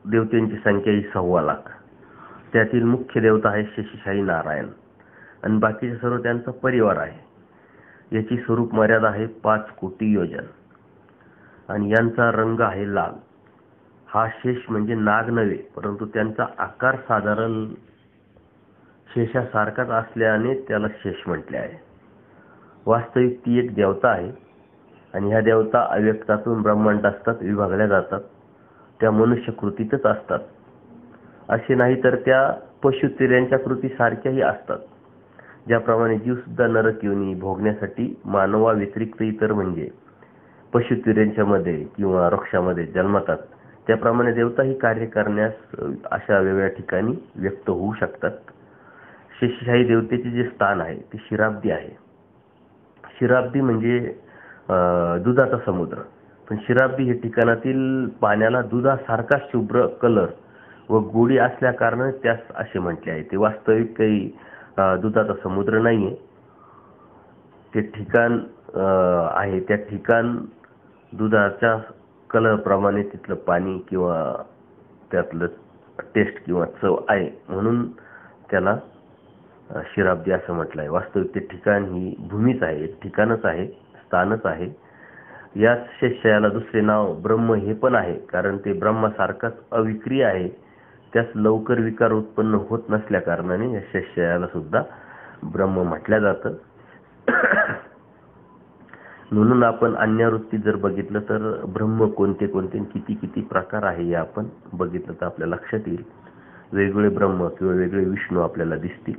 देवतेंची संख्या ही 1.25 लाख. त्यातील मुख्य देवता आहे शेषशाही नारायण आणि बाकीचे सर्व त्यांचा परिवार आहे. याची स्वरूप मर्यादा आहे 5 कोटी योजन आणि यांचा रंग आहे लाल. हा शेष म्हणजे नाग नव्हे, परंतु त्यांचा आकार साधारण शेषासारखाच असल्याने त्याला शेष म्हटले आहे. वास्तविक ती एक देवता आहे आणि ह्या देवता अव्यक्तातून ब्रह्मांडात विभागल्या जातात. त्या मनुष्य कृतीतच असतात असे नाही, तर त्या पशुतिर्यांच्या कृती सारख्याही असतात. ज्याप्रमाणे जीव सुद्धा नरक योनी भोगण्यासाठी मानवा व्यतिरिक्त इतर म्हणजे पशुतिऱ्यांच्यामध्ये किंवा वृक्षामध्ये जन्मतात, त्याप्रमाणे देवताही कार्य करण्यास अशा वेगवेगळ्या ठिकाणी व्यक्त होऊ शकतात. शेषशाही देवतेचे जे स्थान आहे ते शिराब्दी आहे. शिराब्दी म्हणजे दुधाचा समुद्र. पण शिराब्दी हे ठिकाणातील पाण्याला दुधासारखा शुभ्र कलर व गोडी असल्या कारणाने त्यास असे म्हटले आहे. ते वास्तविक काही दुधाचा समुद्र नाहीये. ते ठिकाण आहे, त्या ठिकाण दुधाच्या कलर प्रमाणे तिथलं पाणी किंवा त्यातलं टेस्ट किंवा चव आहे, म्हणून त्याला शिराब्दी असं म्हटलं आहे. वास्तविक ते ठिकाण ही भूमीच आहे, एक ठिकाणच आहे, स्थानच आहे. याच शेषशायाला दुसरे नाव ब्रह्म हे पण आहे, कारण ते ब्रह्मासारखाच अविक्रिय आहे. त्यास लवकर विकार उत्पन्न होत नसल्या कारणाने या शेषशायाला सुद्धा ब्रह्म म्हटलं जातं. म्हणून आपण अन्यवृत्ती जर बघितलं तर ब्रह्म कोणते कोणते किती किती प्रकार आहे हे आपण बघितलं तर आपल्या लक्षात येईल. वेगवेगळे ब्रह्म किंवा वेगळे विष्णू आपल्याला दिसतील.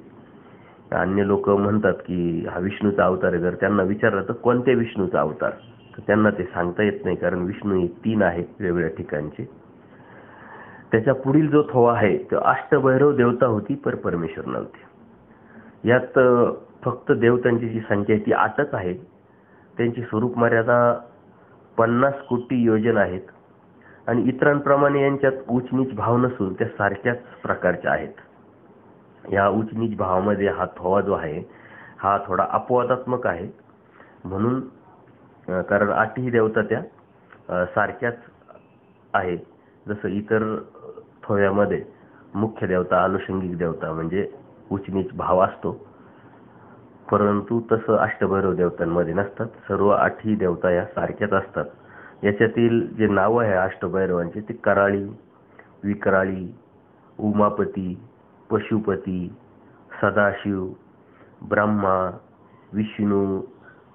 अन्य लोक म्हणतात की हा विष्णूचा अवतार आहे. जर त्यांना विचारलं तर कोणत्या विष्णूचा अवतार, तर त्यांना ते सांगता येत नाही, कारण विष्णू हे 3 आहेत वेगवेगळ्या ठिकाणचे. त्याच्या पुढील जो थोवा आहे तो अष्टभैरव देवता होती, पर परमेश्वर नव्हते. यात फक्त देवतांची जी संख्या आहे ती 8च आहे. त्यांची स्वरूप मर्यादा 50 कोटी योजन आहेत आणि इतरांप्रमाणे यांच्यात उच्च नीच भाव नसून त्या सारख्याच प्रकारच्या आहेत. या उच्च नीच भावामध्ये हा थोवा जो आहे हा थोडा अपवादात्मक आहे. म्हणून कारण 8ही देवता त्या सारख्याच आहे. जसं इतर थोव्यामध्ये मुख्य देवता, अनुषंगिक देवता म्हणजे उच्च नीच भाव असतो, परंतु तसं अष्टभैरव देवतांमध्ये नसतात. सर्व 8ही देवता या सारख्याच असतात. याच्यातील जे नाव आहे अष्टभैरवांचे ते कराळी, विकराळी, उमापती, पशुपती, सदाशिव, ब्रह्मा, विष्णू,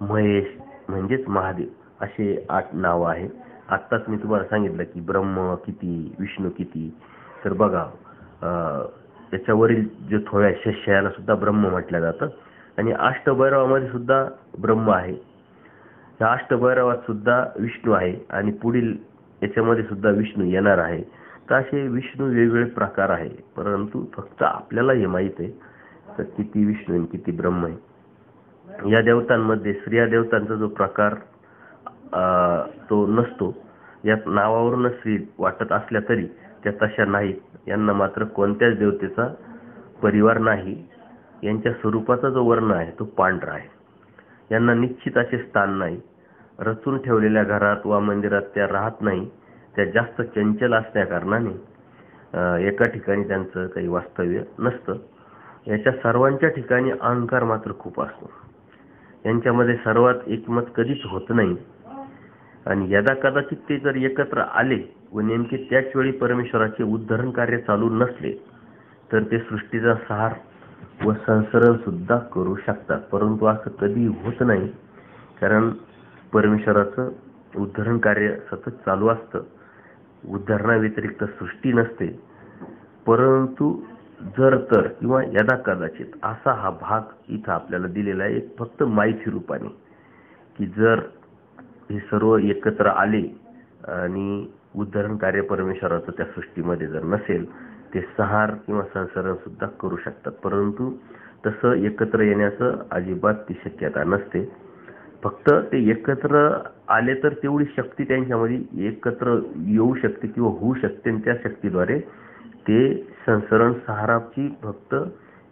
महेश म्हणजेच महादेव असे 8 नाव आहे. आत्ताच मी तुम्हाला सांगितलं की ब्रह्म किती, विष्णू किती. तर बघा त्याच्यावरील जे थोड्या शेषशायाला सुद्धा ब्रह्म म्हटलं जातं आणि अष्टभैरवामध्ये सुद्धा ब्रह्म आहे. या अष्टभैरवात सुद्धा विष्णू आहे आणि पुढील याच्यामध्ये सुद्धा विष्णू येणार आहे. तर असे विष्णू वेगवेगळे प्रकार आहे, परंतु फक्त आपल्याला हे माहित आहे तर किती विष्णू आणि किती ब्रह्म आहे. या देवतांमध्ये स्त्रिया देवतांचा जो प्रकार तो नसतो. यात नावावरूनच स्त्री वाटत असल्या तरी त्या तशा नाहीत. यांना मात्र कोणत्याच देवतेचा परिवार नाही. यांच्या स्वरूपाचा जो वर्ण आहे तो पांढरा आहे. यांना निश्चित असे स्थान नाही. रचून ठेवलेल्या घरात वा मंदिरात त्या राहत नाही. त्या जास्त चंचल असल्या कारणाने एका ठिकाणी त्यांचं काही वास्तव्य नसतं. याच्या सर्वांच्या ठिकाणी अहंकार मात्र खूप असतो. यांच्यामध्ये सर्वात एकमत कधीच होत नाही आणि यदा कदाचित ते जर एकत्र आले व नेमके त्याच वेळी परमेश्वराचे उद्धरण कार्य चालू नसले तर ते सृष्टीचा सहार व संसरण सुद्धा करू शकतात. परंतु असं कधी होत नाही, कारण परमेश्वराचं उद्धरण कार्य सतत चालू असतं. उद्धरणाव्यतिरिक्त सृष्टी नसते. परंतु जर तर किंवा यदा कदाचित असा हा भाग इथं आपल्याला दिलेला आहे फक्त माहिती रूपाने, की जर हे सर्व एकत्र आले आणि उद्धरण कार्य परमेश्वराचं त्या सृष्टीमध्ये जर नसेल ते संहार किंवा संसरण सुद्धा करू शकतात. परंतु तसं एकत्र येण्याचं अजिबात ती शक्यता नसते. फक्त ते एकत्र आले तर तेवढी शक्ती त्यांच्यामध्ये एकत्र येऊ शकते किंवा होऊ शकते आणि त्या शक्तीद्वारे ते संसरण सहाराची फक्त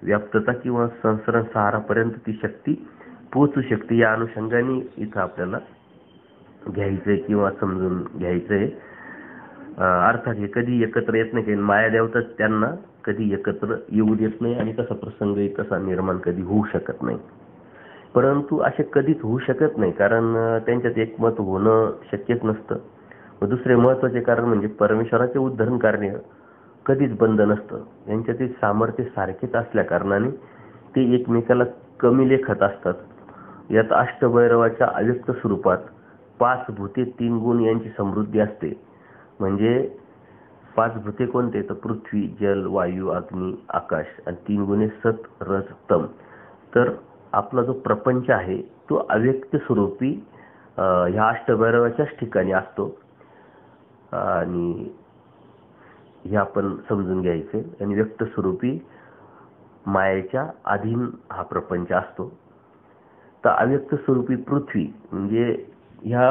व्याप्तता किंवा संसरण सहारापर्यंत ती शक्ती पोहोचू शकते. या अनुषंगाने इथं आपल्याला घ्यायचंय किंवा समजून घ्यायचंय. अर्थात हे कधी एकत्र येत नाही, कारण माया देवता त्यांना कधी एकत्र येऊ देत नाही आणि तसा प्रसंग तसा निर्माण कधी होऊ शकत नाही. परंतु असे कधीच होऊ शकत नाही, कारण त्यांच्यात एकमत होणं शक्यच नसतं. व दुसरे महत्वाचे कारण म्हणजे परमेश्वराचे उद्धरण कार्य कधीच बंद नसतं. यांच्यातील सामर्थ्य सारखेच असल्या कारणाने ते एकमेकाला कमी लेखत असतात. यात अष्टभैरवाच्या अव्यक्त स्वरूपात 5 भूते 3 गुण यांची समृद्धी असते. म्हणजे 5 भूते कोणते, तर पृथ्वी, जल, वायू, अग्नी, आकाश आणि 3 गुणे सत, रज, तम. तर आपला जो प्रपंच आहे तो अव्यक्त स्वरूपी ह्या अष्टभैरवाच्याच ठिकाणी असतो आणि हे आपण समजून घ्यायचे. आणि व्यक्त स्वरूपी मायेच्या अधीन हा प्रपंच असतो. तर अव्यक्त स्वरूपी पृथ्वी म्हणजे ह्या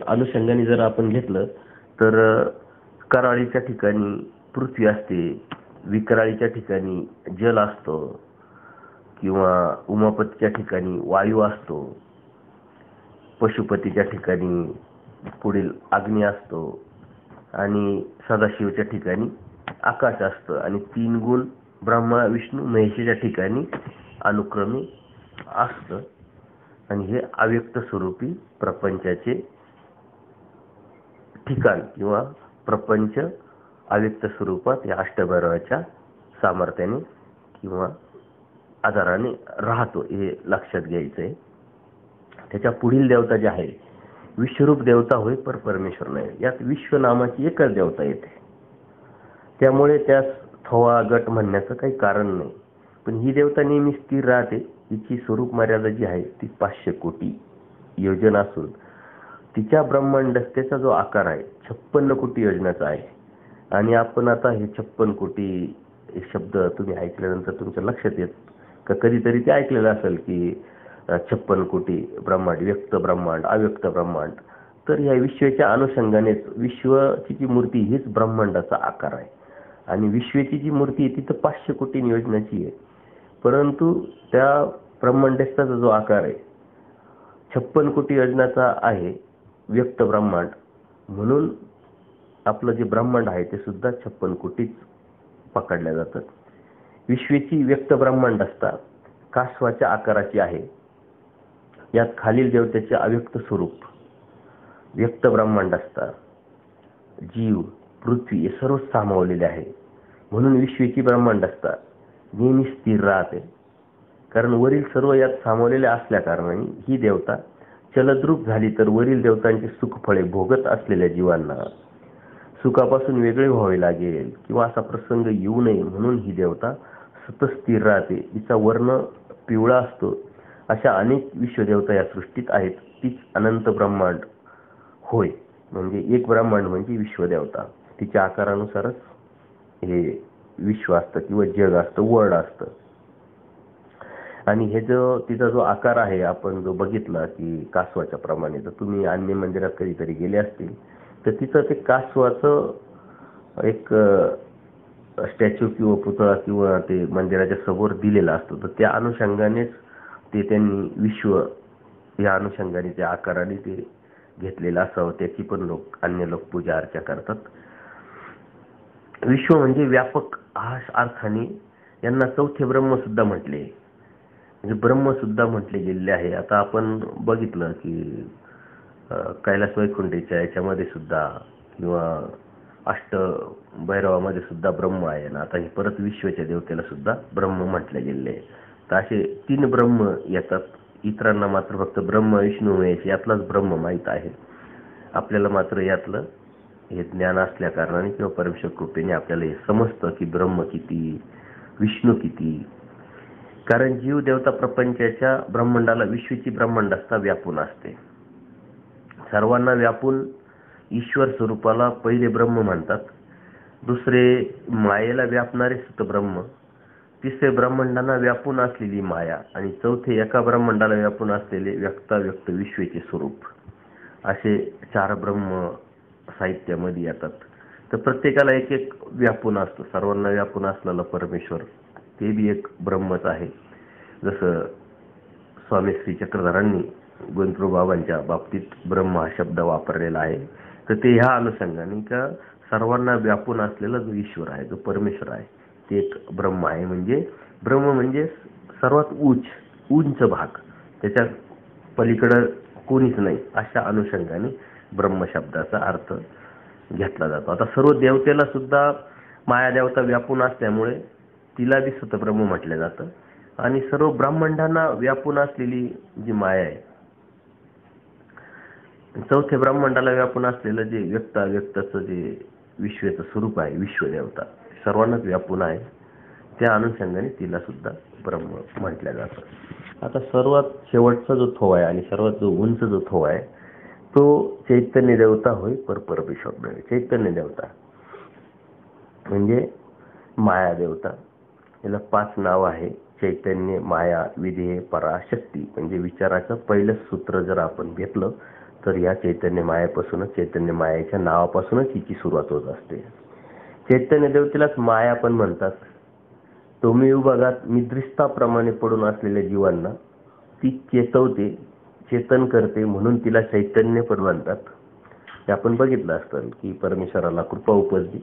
अनुषंगाने जर आपण घेतलं तर कराळीच्या ठिकाणी पृथ्वी असते, विकराळीच्या ठिकाणी जल असतो किंवा उमापतीच्या ठिकाणी वायू असतो, पशुपतीच्या ठिकाणी पुढील अग्नी असतो आणि सदाशिवच्या ठिकाणी आकाश असतं आणि 3 गुण ब्रह्मा विष्णू महेशच्या ठिकाणी अनुक्रमे असतं. आणि हे अव्यक्त स्वरूपी प्रपंचाचे ठिकाण किंवा प्रपंच अव्यक्त स्वरूपात या अष्टभैरवाच्या सामर्थ्याने किंवा आधाराने राहतो हे लक्षात घ्यायचंय. त्याच्या पुढील देवता जे आहे विश्वरूप देवता होय पर परमेश्वर नाही. यात विश्व नामाची एकच देवता येते, त्यामुळे त्यास थवा गट म्हणण्याचं काही कारण नाही. पण ही देवता नेहमी स्थिर राहते. हिची स्वरूप मर्यादा जी आहे ती 500 कोटी योजन असून तिच्या ब्रह्मांडस्थेचा जो आकार आहे 56 कोटी योजनाचा आहे. आणि आपण आता हे 56 कोटी हे शब्द तुम्ही ऐकल्यानंतर तुमच्या लक्षात येत का कधीतरी ते ऐकलेलं असेल की 56 कोटी ब्रह्मांड, व्यक्त ब्रह्मांड, अव्यक्त ब्रह्मांड. तर या विश्वाच्या अनुषंगानेच विश्वाची जी मूर्ती हीच ब्रह्मांडाचा आकार आहे आणि विश्वाची जी मूर्ती आहे ती तर 500 कोटी योजनाची आहे. परंतु त्या ब्रह्मांडस्थाचा जो आकार आहे 56 कोटी योजनाचा आहे व्यक्त ब्रह्मांड. म्हणून आपलं जे ब्रह्मांड आहे ते सुद्धा 56 कोटीच पकडल्या जातं. विश्वाची व्यक्त ब्रह्मांड असतात कासवाच्या आकाराची आहे. यात खालील देवतेचे अव्यक्त स्वरूप व्यक्त ब्रह्मांड असतात. जीव, पृथ्वी हे सर्व सामावलेले आहे. म्हणून विश्वाची ब्रह्मांड असतात नेहमी स्थिर राहते. कारण वरील सर्व यात सामावलेले असल्या कारणाने ही देवता चलद्रूप झाली तर वरील देवतांची सुखफळे भोगत असलेल्या जीवांना सुखापासून वेगळे व्हावे लागेल किंवा असा प्रसंग येऊ नये म्हणून ही देवता सतत स्थिर राहते. तिचा वर्ण पिवळा असतो. अशा अनेक विश्वदेवता या सृष्टीत आहेत. तीच अनंत ब्रह्मांड होय. म्हणजे एक ब्रह्मांड म्हणजे विश्वदेवता. तिच्या आकारानुसारच हे विश्व असतं किंवा जग असतं, वर्ल्ड असतं. आणि हे जो तिचा जो आकार आहे आपण जो बघितला की कासवाच्या प्रमाणे, तर तुम्ही अन्य मंदिरात कधीतरी गेले असतील तर तिचं ते कासवाचं एक स्टॅच्यू किंवा पुतळा किंवा ते मंदिराच्या समोर दिलेला असतो. तर त्या अनुषंगानेच ते त्यांनी विश्व या अनुषंगाने त्या आकाराने ते घेतलेलं असावं. त्याची पण अन्य लोक पूजा अर्चा करतात. विश्व म्हणजे व्यापक हा अर्थाने यांना चौथे ब्रह्म सुद्धा म्हटले, म्हणजे ब्रह्म सुद्धा म्हटले गेलेले आहे. आता आपण बघितलं की कैलास वैकुंठीच्या याच्यामध्ये सुद्धा किंवा अष्टभैरवामध्ये सुद्धा ब्रह्म आहे ना. आता हे परत विश्वाच्या देवतेला सुद्धा ब्रह्म म्हटले गेलेले आहे. तर असे 3 ब्रह्म येतात. इतरांना मात्र फक्त ब्रह्म विष्णू महेश यातलाच ब्रह्म माहीत आहे. आपल्याला मात्र यातलं हे ज्ञान असल्या कारणाने किंवा परमेश्वर कृपेने आपल्याला हे समजतं की ब्रह्म किती, विष्णू किती. कारण जीव देवता प्रपंचाच्या ब्रह्मांडाला विश्वाची ब्रह्मांडस्था व्यापून असते. सर्वांना व्यापून ईश्वर स्वरूपाला पहिले ब्रह्म म्हणतात. दुसरे मायेला व्यापणारे सुत ब्रह्म, तिसरे ब्रह्मांडांना व्यापून असलेली माया आणि चौथे एका ब्रह्मांडाला व्यापून असलेले व्यक्ताव्यक्त विश्वाचे स्वरूप, असे 4 ब्रह्म साहित्यामध्ये येतात. तर प्रत्येकाला एक एक व्यापून असतो. सर्वांना व्यापून असलेला परमेश्वर ते बी एक ब्रह्मच आहे. जसं स्वामी श्री चक्रधरांनी गोविंदप्रभू बाबांच्या बाबतीत ब्रह्म हा शब्द वापरलेला आहे. तर ते ह्या अनुषंगाने का सर्वांना व्यापून असलेला जो ईश्वर आहे, जो परमेश्वर आहे, ते एक ब्रह्म आहे. म्हणजे ब्रह्म म्हणजे सर्वात उंच भाग, त्याच्या पलीकडं कोणीच नाही, अशा अनुषंगाने ब्रह्म शब्दाचा अर्थ घेतला जातो. आता सर्व देवतेला सुद्धा माया देवता व्यापून असल्यामुळे तिला बी सतब्रह्म म्हटलं जातं. आणि सर्व ब्रह्मांडांना व्यापून असलेली जी माया आहे, चौथे ब्रह्मांडाला व्यापून असलेलं जे व्यक्ताचं जे विश्वाचं स्वरूप आहे, विश्वदेवता सर्वांनाच व्यापून आहे. त्या अनुषंगाने तिला सुद्धा ब्रह्म म्हटलं जातं. आता सर्वात शेवटचा जो थोवा आहे आणि सर्वात जो उंच जो थोवा आहे तो चैतन्य देवता होय, परमेश्वर नव्हे. चैतन्य देवता म्हणजे माया देवता. याला 5 नाव आहे: चैतन्य, माया, विधेय, पराशक्ती. म्हणजे विचाराचं पहिलं सूत्र जर आपण घेतलं तर या चैतन्य मायापासूनच, चैतन्य मायाच्या नावापासूनच हिची सुरुवात होत असते. चैतन्य देवतेलाच माया पण म्हणतात. तोमी विभागात निद्रिस्ताप्रमाणे पडून असलेल्या जीवांना ती चेतवते, चेतन करते, म्हणून तिला चैतन्य पण म्हणतात. हे आपण बघितलं असतं की परमेश्वराला कृपा उपजली,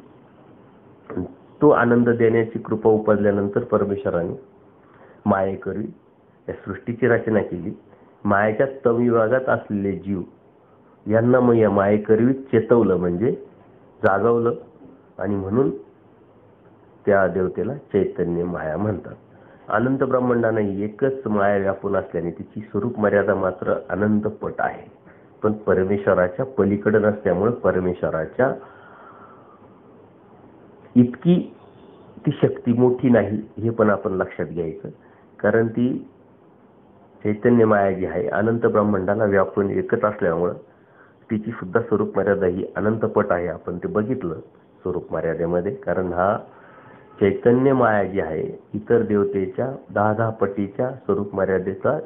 तो आनंद देण्याची कृपा उपजल्यानंतर परमेश्वराने मायेकरवी या सृष्टीची रचना केली. मायेच्या तम विभागात असलेले जीव यांना मग या मायेकरवी चेतवलं, म्हणजे जागवलं, आणि म्हणून त्या देवतेला चैतन्य माया म्हणतात. अनंत ब्रह्मांडाने एकच माया व्यापून असल्याने तिची स्वरूप मर्यादा मात्र अनंतपट आहे, पण परमेश्वराच्या पलीकडे नसल्यामुळे परमेश्वराच्या इतकी ती शक्ती मोठी नाही, हे पण आपण लक्षात घ्यायचं. कारण ती चैतन्य माया जी आहे अनंत ब्रह्मांडाला व्यापून एकच असल्यामुळं तिची सुद्धा स्वरूप मर्यादा ही अनंतपट आहे. आपण ते बघितलं स्वरूप मर्यादेमध्ये. कारण हा चैतन्य माया जी आहे इतर देवतेच्या 10 पटीच्या स्वरूप मर्यादेचा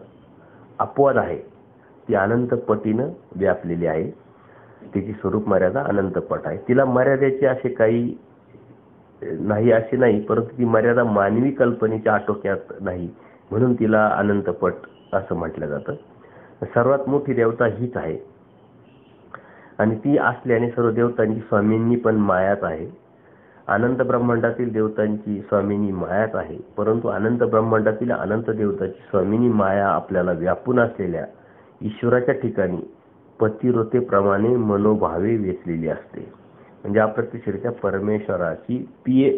अपवाद आहे. ती अनंत पटीनं व्यापलेली आहे. तिची स्वरूप मर्यादा अनंतपट आहे. तिला मर्यादेचे असे काही नाही असे नाही, परंतु ती मर्यादा मानवी कल्पनेच्या आटोक्यात नाही, म्हणून तिला अनंतपट असं म्हटलं जातं. सर्वात मोठी देवता हीच आहे आणि ती असल्याने सर्व देवतांची स्वामींनी पण मायाच आहे. अनंत ब्रह्मांडातील देवतांची स्वामिनी मायाच आहे, परंतु अनंत ब्रह्मांडातील अनंत देवताची स्वामिनी माया आपल्याला व्यापून असलेल्या ईश्वराच्या ठिकाणी पतिव्रतेप्रमाणे मनोभावे वेचलेली असते. म्हणजे अप्रत्यक्षरित्या परमेश्वराची पिये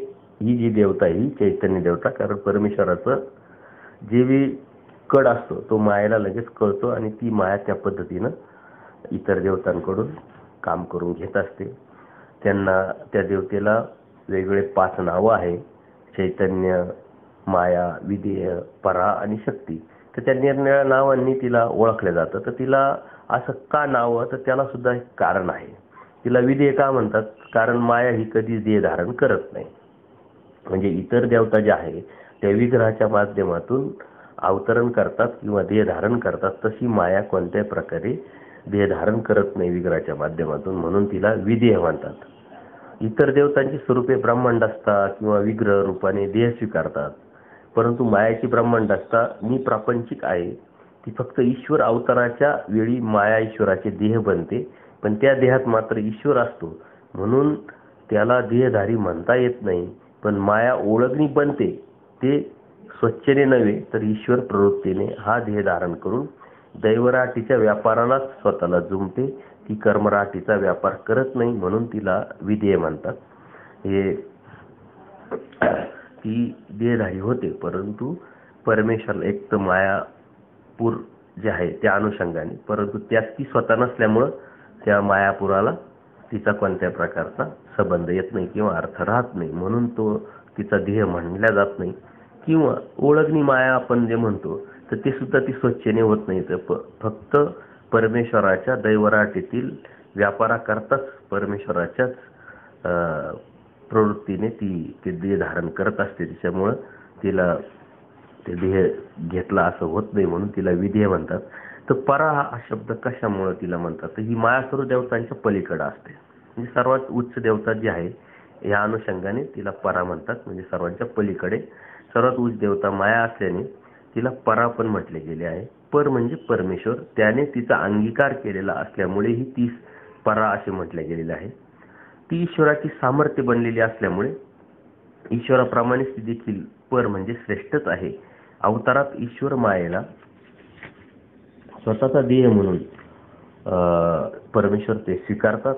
ही जी देवता ही चैतन्य देवता, कारण परमेश्वराचं जे बी कड असतो तो मायेला लगेच कळतो आणि ती माया त्या पद्धतीनं इतर देवतांकडून काम करून घेत असते. त्यांना त्या देवतेला वेगवेगळे 5 नावं आहे: चैतन्य, माया, विधेय, परा आणि शक्ती. तर त्या निरनिराळ्या नावांनी तिला ओळखलं जातं. तर तिला असं का नावं, तर त्याला सुद्धा एक कारण आहे. तिला विधेय का म्हणतात? कारण माया ही कधीच देह धारण करत नाही. म्हणजे इतर देवता ज्या आहे त्या विग्रहाच्या माध्यमातून अवतरण करतात किंवा देह धारण करतात, तशी माया कोणत्याही प्रकारे देह धारण करत नाही विग्रहाच्या माध्यमातून, म्हणून तिला विधेय म्हणतात. इतर देवतांची स्वरूपे ब्रह्मांड असतात किंवा विग्रह रूपाने देह स्वीकारतात, परंतु मायाची ब्रह्मांड असता निप्रापंचिक आहे. ती फक्त ईश्वर अवताराच्या वेळी माया ईश्वराचे देह बनते, पण त्या देहात मात्र ईश्वर असतो, म्हणून त्याला देहधारी म्हणता येत नाही. पण माया ओळखणी बनते, ते स्वच्छेने नव्हे तर ईश्वर प्रवृत्तीने हा देह धारण करून दैवराटीच्या व्यापारालाच स्वतःला जुमते. ती कर्मराटीचा व्यापार करत नाही, म्हणून तिला विधेय म्हणतात. हे ती देहधारी होते, परंतु परमेश्वर एक तर मायापूर जे आहे त्या अनुषंगाने, परंतु त्यात ती स्वतः नसल्यामुळं त्या मायापुराला तिचा कोणत्या प्रकारचा संबंध येत नाही किंवा अर्थ राहत नाही, म्हणून तो तिचा देह म्हणल्या जात नाही. किंवा ओळखणी माया आपण जे म्हणतो तर ते सुद्धा ती स्वच्छेने होत नाही. तर फक्त परमेश्वराच्या दैवराटीतील व्यापाराकरताच परमेश्वराच्याच प्रवृत्तीने ती ते देह धारण करत असते. त्याच्यामुळं तिला ते देह घेतला असं होत नाही, म्हणून तिला विधेय म्हणतात. तर परा हा शब्द कशामुळे तिला म्हणतात? तर ही माया सर्व देवतांच्या पलीकडे असते. म्हणजे सर्वात उच्च देवता जी आहे या अनुषंगाने तिला परा म्हणतात, म्हणजे सर्वांच्या पलीकडे. सर्वात उच्च देवता माया असल्याने तिला परा पण म्हटले गेले आहे. पर म्हणजे परमेश्वर, त्याने तिचा अंगीकार केलेला असल्यामुळे ही ती परा असे म्हटले गेलेले आहे. ती ईश्वराची सामर्थ्य बनलेली असल्यामुळे ईश्वराप्रमाणे ती देखील पर म्हणजे श्रेष्ठच आहे. अवतारात ईश्वर मायेला स्वतःचा देह म्हणून परमेश्वर ते स्वीकारतात.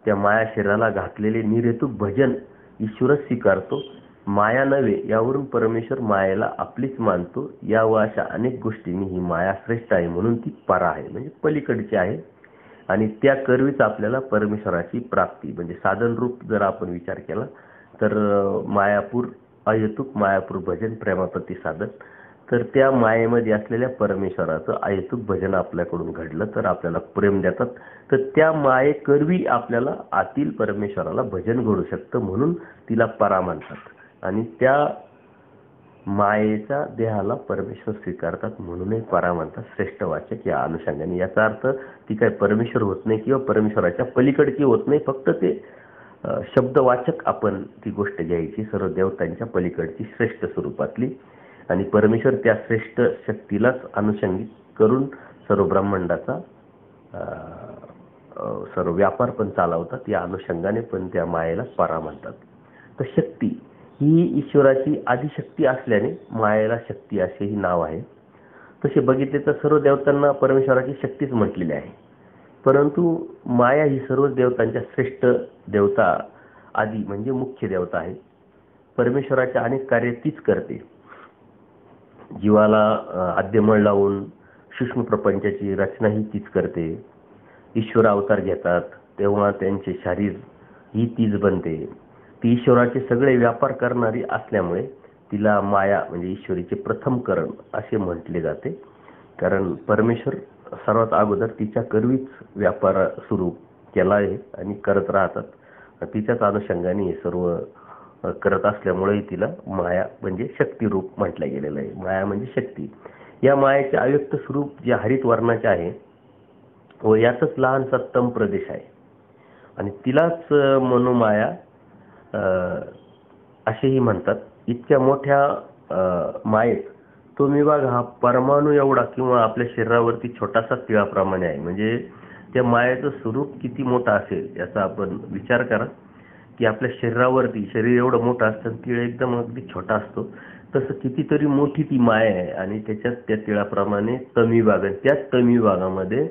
त्या माया शरीराला घातलेले निर्हेतुक भजन ईश्वरच स्वीकारतो, माया नव्हे. यावरून परमेश्वर मायेला आपलीच मानतो. या व अशा अनेक गोष्टींनी ही माया श्रेष्ठ आहे, म्हणून ती परा आहे, म्हणजे पलीकडची आहे. आणि त्या करवीच आपल्याला परमेश्वराची प्राप्ती म्हणजे साधन रूप जर आपण विचार केला तर मायापूर अहेतुक मायापूर भजन प्रेमाप्रती साधन तर त्या मायेमध्ये असलेल्या परमेश्वराचं अहेतुक भजन आपल्याकडून घडलं तर आपल्याला प्रेम देतात. तर त्या मायेकरवी आपल्याला आतील परमेश्वराला भजन घडू शकतं, म्हणून तिला परा म्हणतात. आणि त्या मायेच्या देहाला परमेश्वर स्वीकारतात, म्हणूनही परा म्हणतात श्रेष्ठ वाचक या अनुषंगाने. याचा अर्थ ती काय परमेश्वर होत नाही किंवा परमेश्वराच्या पलीकडची होत नाही, फक्त ते शब्दवाचक आपण ती गोष्ट घ्यायची, सर्व देवतांच्या पलीकडची श्रेष्ठ स्वरूपातली. आणि परमेश्वर त्या श्रेष्ठ शक्तीलाच अनुषंगिक करून सर्व ब्रह्मांडाचा सर्व व्यापार पण चालवतात. या अनुषंगाने पण त्या मायेला परा म्हणतात. तर शक्ती ही ईश्वराची आदिशक्ती असल्याने मायेला शक्ती असेही नाव आहे. तसे बघितले तर सर्व देवतांना परमेश्वराची शक्तीच म्हटलेली आहे, परंतु माया ही सर्व देवतांच्या श्रेष्ठ देवता आदी म्हणजे मुख्य देवता आहे. परमेश्वराच्या अनेक कार्य तीच करते. जीवाला आद्यमळ लावून सूक्ष्म प्रपंचाची रचनाही तीच करते. ईश्वर अवतार घेतात तेव्हा त्यांचे शरीर ही तीच बनते. ती ईश्वराचे सगळे व्यापार करणारी असल्यामुळे तिला माया म्हणजे ईश्वरीचे प्रथम करण असे म्हटले जाते. कारण परमेश्वर सर्वात अगोदर तिच्या करवीच व्यापार सुरू केला आहे आणि करत राहतात. तिच्याच अनुषंगाने हे सर्व करत असल्यामुळे तिला माया म्हणजे शक्ती रूप म्हटलं गेलेलं आहे. माया म्हणजे शक्ती. या मायेचे अव्यक्त स्वरूप जे हरित वर्णाचे आहे व यातच लहानसा तम प्रदेश आहे आणि तिलाच मनोमाया असेही म्हणतात. इतक्या मोठ्या मायेत तो विभाग हा परमाणू एवढा किंवा आपल्या शरीरावरती छोटासा तिळाप्रमाणे आहे. म्हणजे त्या मायेचं स्वरूप किती मोठं असेल याचा आपण विचार करा की आपल्या शरीरावरती शरीर एवढं मोठं असतं, तिळ एकदम अगदी छोटा असतो, तसं कितीतरी मोठी ती माया आहे. आणि त्याच्यात त्या तिळाप्रमाणे तमविभाग, त्याच तमविभागामध्ये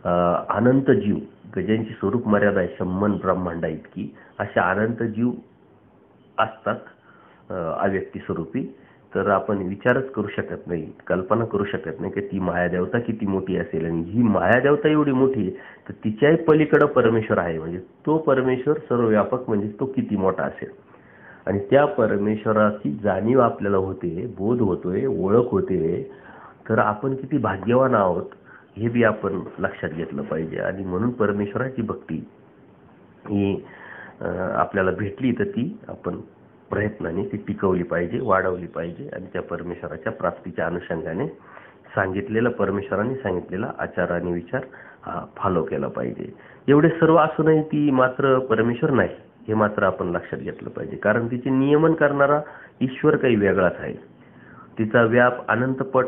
अनंत जीव ज्यांची स्वरूप मर्यादा आहे 100 ब्रह्मांडा इतकी, अशा अनंत जीव असतात अव्यक्ती स्वरूपी. तर आपण विचारच करू शकत नाही, कल्पना करू शकत नाही की ती मायादेवता किती मोठी असेल. आणि ही मायादेवता एवढी मोठी आहे तर तिच्याही पलीकडं परमेश्वर आहे. म्हणजे तो परमेश्वर सर्वव्यापक म्हणजे तो किती मोठा असेल. आणि त्या परमेश्वराची जाणीव आपल्याला होते, बोध होतोय, ओळख होते, तर आपण किती भाग्यवान आहोत हे बी आपण लक्षात घेतलं पाहिजे. आणि म्हणून परमेश्वराची भक्ती ही आपल्याला भेटली तर ती आपण प्रयत्नाने ती टिकवली पाहिजे, वाढवली पाहिजे. आणि त्या परमेश्वराच्या प्राप्तीच्या अनुषंगाने सांगितलेला परमेश्वराने सांगितलेला आचार आणि विचार हा फॉलो केला पाहिजे. एवढे सर्व असूनही ती मात्र परमेश्वर नाही हे मात्र आपण लक्षात घेतलं पाहिजे. कारण तिचे नियमन करणारा ईश्वर काही वेगळाच आहे. तिचा व्याप अनंतपट,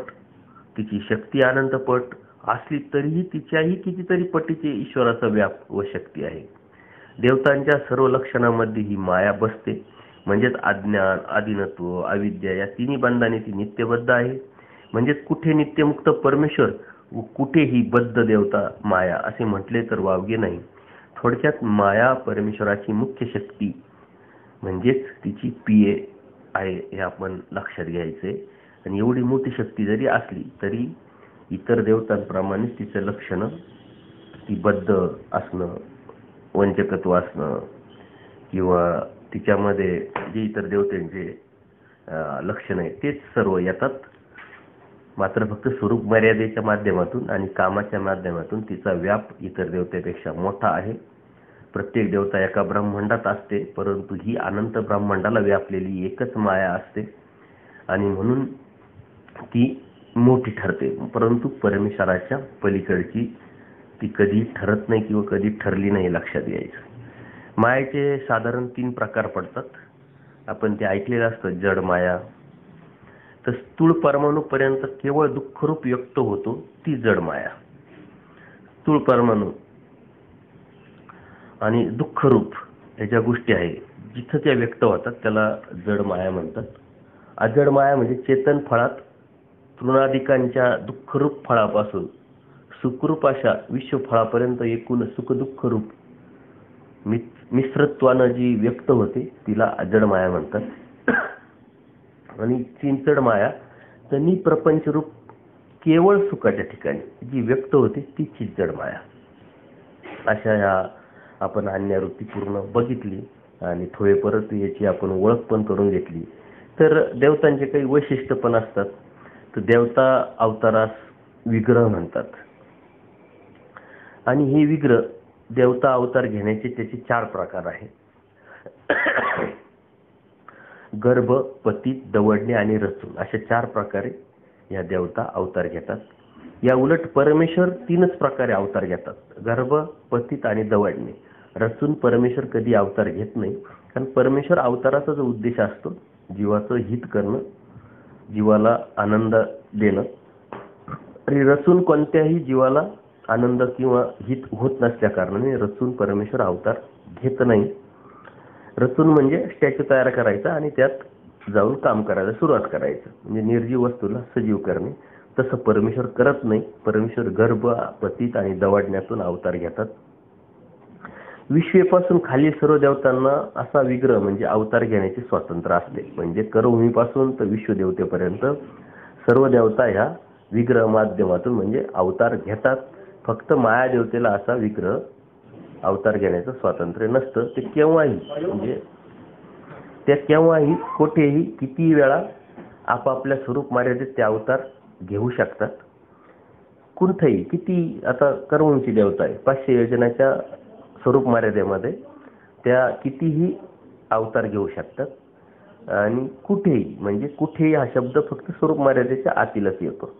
तिची शक्ती अनंतपट असली तरीही तिच्याही कितीतरी पटीचे ईश्वराचा व्याप व शक्ती आहे. देवतांच्या सर्व लक्षणामध्ये ही माया बसते. म्हणजेच अज्ञान, अधीनत्व, अविद्या या तिन्ही बंधाने ती नित्यबद्ध आहे. म्हणजेच कुठे नित्यमुक्त परमेश्वर व कुठेही बद्ध देवता माया असे म्हटले तर वावगे नाही. थोडक्यात माया परमेश्वराची मुख्य शक्ती म्हणजेच तिची पिये आहे हे आपण लक्षात घ्यायचे. आणि एवढी मोठी शक्ती जरी असली तरी इतर देवतांप्रमाणेच तिचं लक्षण ती बद्ध असणं, वंचकत्व असणं किंवा तिच्यामध्ये जे इतर देवतांचे लक्षण आहे तेच सर्व येतात. मात्र फक्त स्वरूप मर्यादेच्या माध्यमातून आणि कामाच्या माध्यमातून तिचा व्याप इतर देवतेपेक्षा मोठा आहे. प्रत्येक देवता एका ब्रह्मांडात असते, परंतु ही अनंत ब्रह्मांडाला व्यापलेली एकच माया असते आणि म्हणून ती मोठी ठरते. परंतु परमेश्वराच्या पलीकडची ती कधी ठरत नाही किंवा कधी ठरली नाही, लक्षात घ्यायचं. मायेचे साधारण 3 प्रकार पडतात. आपण ते ऐकलेलं असतं. जड माया तर स्थूळ परमाणूपर्यंत केवळ दुःखरूप व्यक्त होतो ती जड माया. स्थूळ परमाणू आणि दुःखरूप ह्या ज्या गोष्टी आहे जिथं त्या व्यक्त होतात त्याला जड माया म्हणतात. अजड माया म्हणजे चेतन फळात तृणादिकांच्या दुःखरूप फळापासून सुखरूप अशा विश्वफळापर्यंत एकूण सुखदुःख रूप मिश्रत्वानं जी व्यक्त होते तिला अजड माया म्हणतात. आणि चिंचड माया तर निप्रपंच रूप केवळ सुखाच्या ठिकाणी जी व्यक्त होते ती चिंचड माया. अशा या आपण अन्यावृत्ती पूर्ण बघितली आणि थोडे परत याची आपण ओळख पण करून घेतली. तर देवतांचे काही वैशिष्ट्य पण असतात. तर देवता अवतारास विग्रह म्हणतात. आणि हे विग्रह देवता अवतार घेण्याचे त्याचे 4 प्रकार आहेत. गर्भ, पतित, दवडणे आणि रचून अशा 4 प्रकारे या देवता अवतार घेतात. या उलट परमेश्वर 3च प्रकारे अवतार घेतात. गर्भ, पतित आणि दवडणे. रचून परमेश्वर कधी अवतार घेत नाही, कारण परमेश्वर अवताराचा जो उद्देश असतो जीवाचं हित करणं, जीवाला आनंद देणं. आणि रचून कोणत्याही जीवाला आनंद किंवा हित होत नसल्या कारणाने रचून परमेश्वर अवतार घेत नाही. रचून म्हणजे स्टॅच्यू तयार करायचा आणि त्यात जाऊन काम करायला सुरुवात करायचं, म्हणजे निर्जीव वस्तूला सजीव करणे. तसं परमेश्वर करत नाही. परमेश्वर गर्भ, पतित आणि दवाडण्यातून अवतार घेतात. विश्वेपासून खाली सर्व देवतांना असा विग्रह म्हणजे अवतार घेण्याचे स्वातंत्र्य असते. म्हणजे करभूमीपासून तर विश्वदेवतेपर्यंत सर्व देवता ह्या विग्रह माध्यमातून म्हणजे अवतार घेतात. फक्त मायादेवतेला असा विग्रह अवतार घेण्याचं स्वातंत्र्य नसतं. ते केव्हाही म्हणजे त्या केव्हाही कुठेही कितीही वेळा आपापल्या स्वरूप मर्यादेत ते अवतार घेऊ शकतात. कुठेही किती, आता करभूमीची देवता आहे 500 योजनाच्या स्वरूप मर्यादेमध्ये त्या कितीही अवतार घेऊ शकतात. आणि कुठेही म्हणजे कुठेही हा शब्द फक्त स्वरूप मर्यादेच्या आतीलच येतो.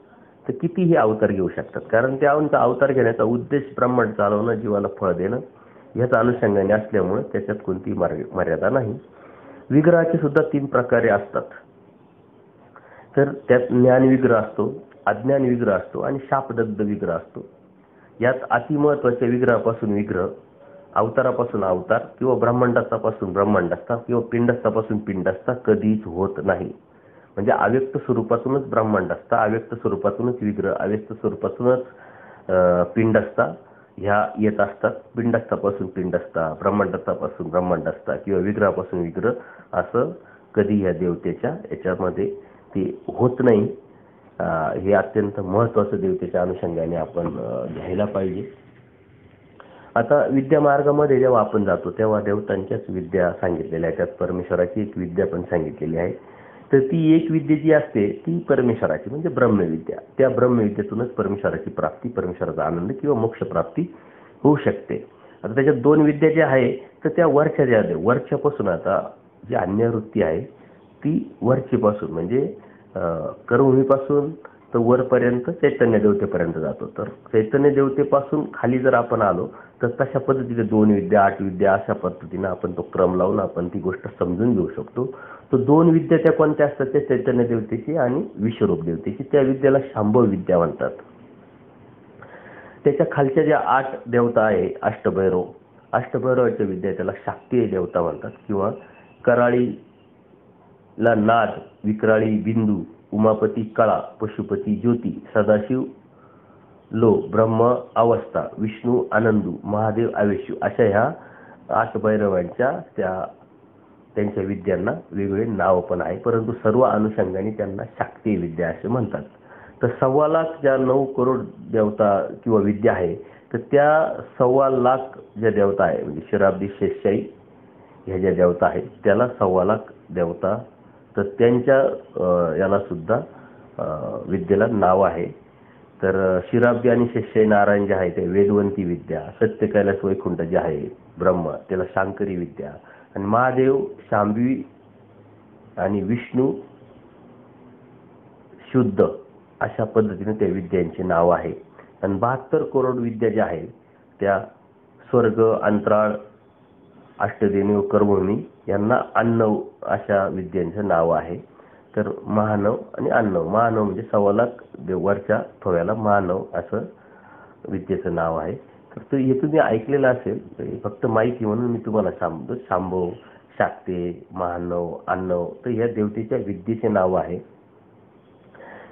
तर कितीही अवतार घेऊ शकतात, कारण त्या अवतार घेण्याचा उद्देश ब्रह्मांड चालवणं, जीवाला फळ देणं ह्याच अनुषंगाने असल्यामुळे त्याच्यात कोणतीही मर्यादा नाही. विग्रहाचे सुद्धा 3 प्रकारे असतात. तर त्यात ज्ञान विग्रह असतो, अज्ञान विग्रह असतो आणि शापदग्ध विग्रह असतो. यात अतिमहत्वाच्या विग्रहापासून विग्रह, अवतारापासून अवतार किंवा ब्रह्मांडापासून ब्रह्मांडस्था किंवा पिंडस्थापासून पिंडस्था कधीच होत नाही. म्हणजे अव्यक्त स्वरूपातूनच ब्रह्मांडस्था, अव्यक्त स्वरूपातूनच विग्रह, अव्यक्त स्वरूपातूनच पिंडस्था ह्या येत असतात. पिंडस्थापासून पिंडस्था, ब्रह्मांडस्थापासून ब्रह्मांडस्था किंवा विग्रहापासून विग्रह असं कधी या देवतेच्या याच्यामध्ये ते होत नाही. हे अत्यंत महत्त्वाचं देवतेच्या अनुषंगाने आपण घ्यायला पाहिजे. आता विद्या मार्गामध्ये जेव्हा आपण जातो तेव्हा देवतांच्याच विद्या सांगितलेल्या आहेत. त्यात परमेश्वराची एक विद्या पण सांगितलेली आहे. तर ती एक विद्या जी असते ती परमेश्वराची म्हणजे ब्रह्मविद्या. त्या ब्रह्मविद्येतूनच परमेश्वराची प्राप्ती, परमेश्वराचा आनंद किंवा मोक्ष प्राप्ती होऊ शकते. आता त्याच्यात 2 विद्या ज्या आहे तर त्या वरच्या ज्या आहे, वरच्यापासून आता जी अन्यवृत्ती आहे ती वरचीपासून म्हणजे करभूमीपासून तर वरपर्यंत चैतन्य देवतेपर्यंत जातो. तर चैतन्य देवतेपासून खाली जर आपण आलो तर तशा पद्धतीने 2 विद्या, 8 विद्या अशा पद्धतीने आपण तो क्रम लावून आपण ती गोष्ट समजून घेऊ शकतो. तो 2 विद्या त्या कोणत्या असतात, त्या चैतन्य देवतेची आणि विश्वरूप देवतेची. त्या विद्याला शांभव विद्या म्हणतात. त्याच्या खालच्या ज्या 8 देवता आहे, अष्टभैरव, अष्टभैरवाच्या विद्या त्याला शाक्तीय देवता म्हणतात. किंवा कराळीला नाद, विक्राळी बिंदू, उमापती कळा, पशुपती ज्योती, सदाशिव लो, ब्रह्म अवस्था, विष्णू आनंदू, महादेव आवेशू अशा ह्या 8 भैरवांच्या त्यांच्या विद्यांना वेगवेगळे नाव पण आहे. परंतु सर्व अनुषंगाने त्यांना शाक्तीय विद्या असे म्हणतात. तर 1.25 लाख ज्या 9 करोड देवता किंवा विद्या आहे तर त्या 1.25 लाख ज्या देवता आहे म्हणजे क्षीराब्दी शेषशाही ह्या ज्या देवता आहेत त्याला 1.25 लाख देवता. तर त्यांच्या याला सुद्धा विद्येला नाव आहे. तर क्षीराब्दी आणि शेषशाही नारायण जे आहे ते वेदवंती विद्या, सत्य कैलास वैकुंठ जे आहे ब्रह्म त्याला शांकरी विद्या, आणि महादेव शांभवी आणि विष्णू शुद्ध अशा पद्धतीने त्या विद्यांचे नाव आहे. आणि 72 करोड विद्या ज्या आहेत त्या स्वर्ग, अंतराळ, अष्टदेव, करभूमी यांना अन्नव अशा विद्यांचं नाव आहे. तर महानव आणि अन्नव, महानव म्हणजे 1.25 लाख वरच्या थोड्याला महानव असं विद्येचं नाव आहे. तर हे तुम्ही ऐकलेलं असेल, फक्त माहिती म्हणून मी तुम्हाला सांगतो. शांभव, शाक्ते, महानव, अन्नव तर या देवतेच्या विद्येचे नाव आहे.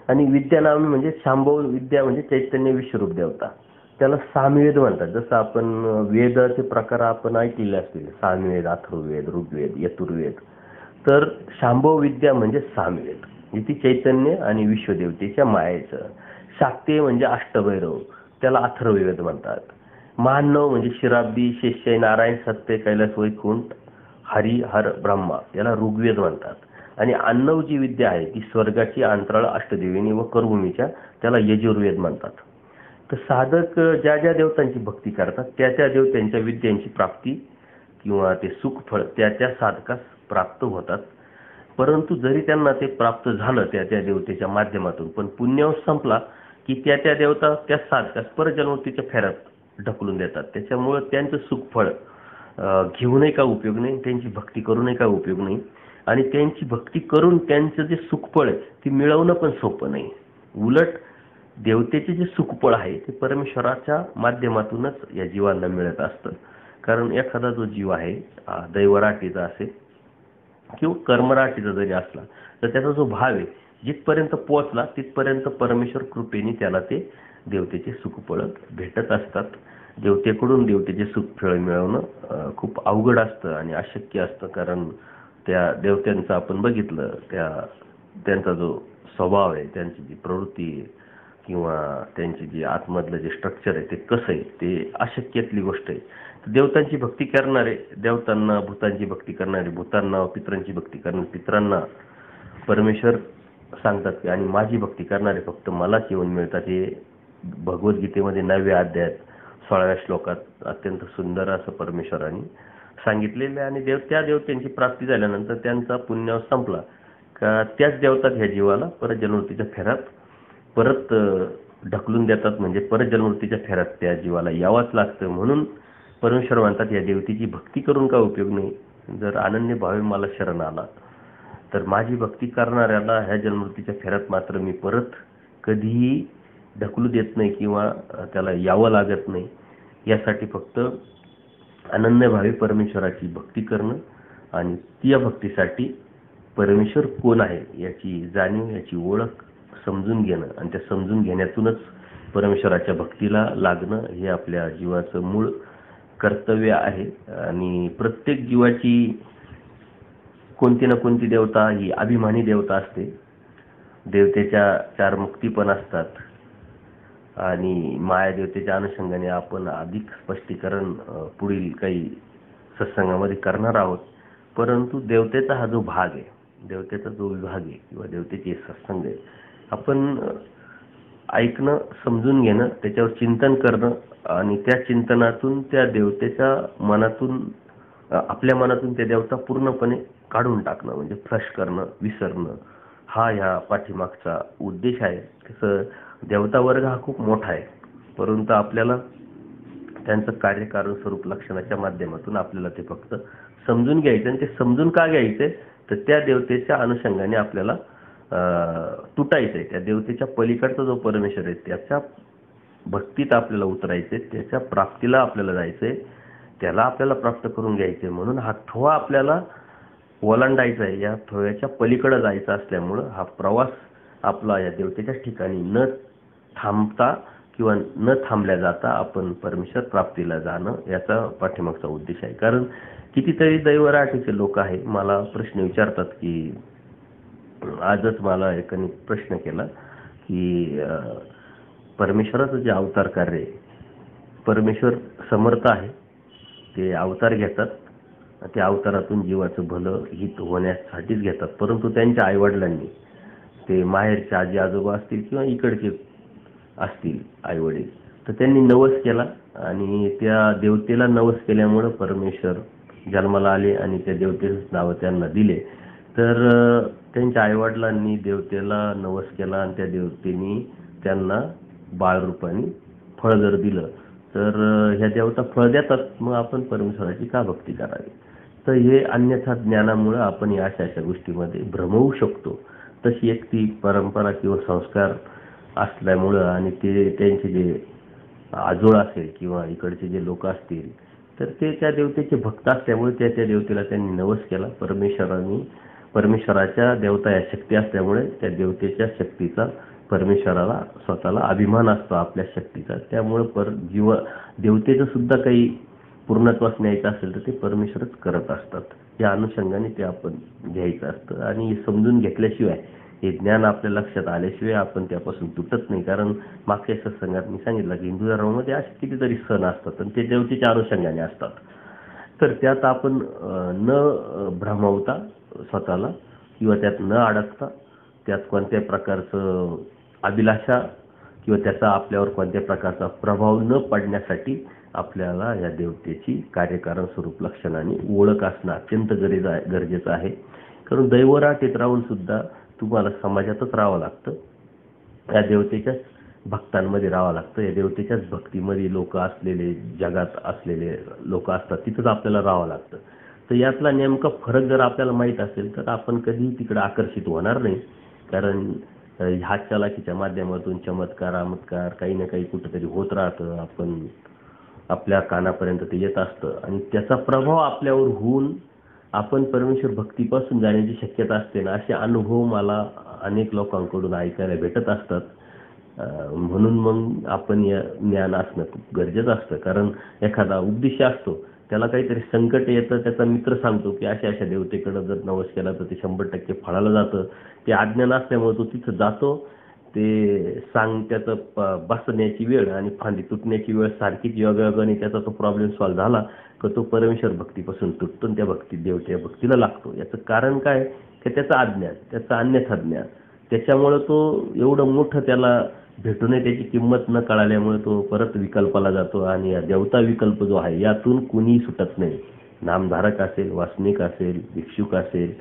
आणि विद्या नाव म्हणजे शांभव विद्या म्हणजे चैतन्य विश्वरूप देवता, त्याला सामवेद म्हणतात. जसं आपण वेदाचे प्रकार आपण ऐकलेले असतील, सामवेद, अथर्ववेद, ऋग्वेद, यजुर्वेद. तर शांभव विद्या म्हणजे सामवेद, ती चैतन्य आणि विश्वदेवतेच्या मायेचं. शाक्ते म्हणजे अष्टभैरव, त्याला अथर्ववेद म्हणतात. महानव म्हणजे क्षीराब्दी, शेषशाही नारायण, सत्य कैलास वैकुंठ, हरी, हर, ब्रह्मा याला ऋग्वेद म्हणतात. आणि अन्नव जी विद्या आहे ती स्वर्गाची, अंतराळ, अष्टदेवीनी व कर्मभूमीच्या, त्याला यजुर्वेद म्हणतात. तर साधक ज्या ज्या देवतांची भक्ती करतात त्या त्या त्यांच्या विद्यांची प्राप्ती किंवा ते सुख फळ त्या त्या साधकास प्राप्त होतात. परंतु जरी त्यांना ते प्राप्त झालं त्या त्या देवतेच्या माध्यमातून, पण पुण्यवश संपला की त्या त्या देवता त्या साधकास परजन्मवृत्तीच्या फेऱ्यात ढकलून देतात. त्याच्यामुळे त्यांचं सुख फळ घेऊनही काय उपयोग नाही, त्यांची भक्ती करूनही काय उपयोग नाही. आणि त्यांची भक्ती करून त्यांचं जे सुखफळ आहे ते मिळवणं पण सोपं नाही. उलट देवतेचे जे सुखफळ आहे ते परमेश्वराच्या माध्यमातूनच या जीवांना मिळत असतं. कारण एखादा जो जीव आहे दैवराटीचा असेल किंवा कर्मराटीचा जरी असला तर त्याचा जो भाव आहे जिथपर्यंत पोहोचला तिथपर्यंत परमेश्वर कृपेने त्याला ते देवतेचे सुखफळ भेटत असतात. देवतेकडून देवतेचे सुखफळ मिळवणं खूप अवघड असतं आणि अशक्य असतं. कारण त्या देवत्यांचं आपण बघितलं त्यांचा जो स्वभाव आहे, त्यांची जी प्रवृत्ती आहे किंवा त्यांची जी आतमधलं जे स्ट्रक्चर आहे ते कसं आहे ते अशक्यातली गोष्ट आहे. देवतांची भक्ती करणारे देवतांना, भूतांची भक्ती करणारे भूतांना, पितरांची भक्ती करणारे पितरांना परमेश्वर सांगतात की आणि माझी भक्ती करणारे फक्त मलाच येऊन मिळतात. हे भगवद्गीतेमध्ये 9व्या अध्यायात 16व्या श्लोकात अत्यंत सुंदर असं परमेश्वरांनी सांगितलेलं आहे. आणि त्या देवतेची प्राप्ती झाल्यानंतर त्यांचा पुण्य संपला का त्याच देवतात ह्या जीवाला परत जन्मवृत्तीच्या फेऱ्यात परत ढकलून देतात. म्हणजे परत जन्मवृत्तीच्या फेऱ्यात त्या जीवाला यावंच लागतं. म्हणून परमेश्वर म्हणतात या देवतेची भक्ती करून काय उपयोग नाही. जर अनन्य भावे मला शरण आला तर माझी भक्ती करणाऱ्याला ह्या जन्मवृत्तीच्या फेऱ्यात मात्र मी परत कधीही ढकलू देत नाही किंवा त्याला यावं लागत नाही. यासाठी फक्त अनन्य भावे परमेश्वराची भक्ती करणं आणि त्या भक्तीसाठी परमेश्वर कोण आहे याची जाणीव, याची ओळख समजून घेणं आणि त्या समजून घेण्यातूनच परमेश्वराच्या भक्तीला लागणं हे आपल्या जीवाचं मूळ कर्तव्य आहे. आणि प्रत्येक जीवाची कोणती ना कोणती देवता ही अभिमानी देवता असते. देवतेच्या 4 मुक्ती पण असतात आणि माया देवतेच्या अनुषंगाने आपण अधिक स्पष्टीकरण पुढील काही सत्संगामध्ये करणार आहोत. परंतु देवतेचा हा जो भाग आहे, देवतेचा जो विभाग आहे किंवा देवतेचे सत्संग आहे, आपण ऐकणं, समजून घेणं, त्याच्यावर चिंतन करणं आणि त्या चिंतनातून त्या देवतेच्या मनातून आपल्या मनातून त्या देवता पूर्णपणे काढून टाकणं म्हणजे फ्लश करणं, विसरणं हा ह्या पाठीमागचा उद्देश आहे. तसं देवता वर्ग हा खूप मोठा आहे, परंतु आपल्याला त्यांचं कार्यकारण स्वरूप लक्षणाच्या माध्यमातून आपल्याला ते फक्त समजून घ्यायचं. आणि ते समजून का घ्यायचंय तर त्या देवतेच्या अनुषंगाने आपल्याला तुटायचंय. त्या देवतेच्या पलीकडचा जो परमेश्वर आहे त्याच्या भक्तीत आपल्याला उतरायचंय, त्याच्या प्राप्तीला आपल्याला जायचंय, त्याला आपल्याला प्राप्त करून घ्यायचंय. म्हणून हा थोवा आपल्याला ओलांडायचा आहे. या थोव्याच्या पलीकडे जायचं असल्यामुळं हा प्रवास आपला या देवतेच्या ठिकाणी न थांबता किंवा न थांबल्या जाता आपण परमेश्वर प्राप्तीला जाणं याचा पाठीमागचा उद्देश आहे. कारण कितीतरी दैवराटीचे लोक आहे मला प्रश्न विचारतात की आजच मला एकाने प्रश्न केला की परमेश्वराचं जे अवतार कार्य आहे, परमेश्वर समर्थ आहे, ते अवतार घेतात, त्या अवतारातून जीवाचं भलं हित होण्यासाठीच घेतात. परंतु त्यांच्या आईवडिलांनी, ते माहेरचे आजी आजोबा असतील किंवा इकडचे असतील आईवडील, तर त्यांनी नवस केला आणि त्या देवतेला नवस केल्यामुळं परमेश्वर जन्माला आले आणि त्या देवतेचं नाव त्यांना दिले. तर त्यांच्या आईवडिलांनी देवतेला नवस केला आणि त्या देवतेने त्यांना बाळरूपाने फळ जर दिलं तर ह्या देवता फळ देतात, मग आपण परमेश्वराची का भक्ती करावी. तर हे अन्यथा ज्ञानामुळं आपण या अशा गोष्टीमध्ये भ्रमवू शकतो. तशी एक ती परंपरा किंवा संस्कार असल्यामुळं आणि ते त्यांचे जे आजोळ असेल किंवा इकडचे जे लोक असतील तर ते त्या देवतेचे भक्त असल्यामुळे त्या देवतेला त्यांनी नवस केला. परमेश्वराच्या देवता या शक्ती असल्यामुळे त्या देवतेच्या शक्तीचा परमेश्वराला स्वतःला अभिमान असतो आपल्या शक्तीचा. त्यामुळे देवतेचं सुद्धा काही पूर्णत्वास न्यायचं असेल तर ते परमेश्वरच करत असतात. या अनुषंगाने ते आपण घ्यायचं असतं आणि समजून घेतल्याशिवाय, हे ज्ञान आपल्या लक्षात आल्याशिवाय आपण त्यापासून तुटत नाही. कारण मागच्या सत्संगात मी सांगितलं की हिंदू धर्मामध्ये असे कितीतरी सण असतात आणि ते देवतेच्या अनुषंगाने असतात. तर त्यात आपण न भ्रमवता स्वतःला किंवा त्यात न अडकता, त्यात कोणत्याही प्रकारचं अभिलाषा किंवा त्याचा आपल्यावर कोणत्याही प्रकारचा प्रभाव न पडण्यासाठी आपल्याला या देवतेची कार्यकारण स्वरूप लक्षणाने ओळख असणं अत्यंत गरजेचं आहे. कारण दैवराटेत राहून सुद्धा तुम्हाला समाजातच राहावं लागतं, या देवतेच्याच भक्तांमध्ये राहावं लागतं, या देवतेच्याच भक्तीमध्ये लोक असलेले, जगात असलेले लोक असतात, तिथंच आपल्याला राहावं लागतं. तर यातला नेमका फरक जर आपल्याला माहीत असेल तर आपण कधीही तिकडे आकर्षित होणार नाही. कारण ह्या चालाखीच्या माध्यमातून चमत्कार अमत्कार काही ना काही कुठेतरी होत राहतं, आपण आपल्या कानापर्यंत ते येत असतं आणि त्याचा प्रभाव आपल्यावर होऊन आपण परमेश्वर भक्तीपासून जाण्याची शक्यता असते ना, असे अनुभव मला अनेक लोकांकडून ऐकायला भेटत असतात. म्हणून मग आपण या ज्ञान असणं खूप गरजेचं असतं. कारण एखादा उपदेश असतो, त्याला काहीतरी संकट येतं, त्याचा मित्र सांगतो की अशा अशा देवतेकडे जर नवस केला तर ते 100% फळाला जातं. ते अज्ञान असल्यामुळे तो तिथं जातो, ते त्याचं बसण्याची वेळ आणि फांदी तुटण्याची वेळ सारखीच योगायोगाने त्याचा तो प्रॉब्लेम सॉल्व्ह झाला की तो परमेश्वर भक्तीपासून तुटतो आणि त्या देवतेच्या भक्तीला लागतो. याचं कारण काय की त्याचं अज्ञान, त्याचं अन्यथा ज्ञान. त्याच्यामुळं तो एवढं मोठं त्याला भेटूनही त्याची किंमत न कळाल्यामुळे तो परत विकल्पाला जातो आणि देवता विकल्प जो आहे यातून कुणीही सुटत नाही. नामधारक असेल, वासनिक असेल, भिक्षुक असेल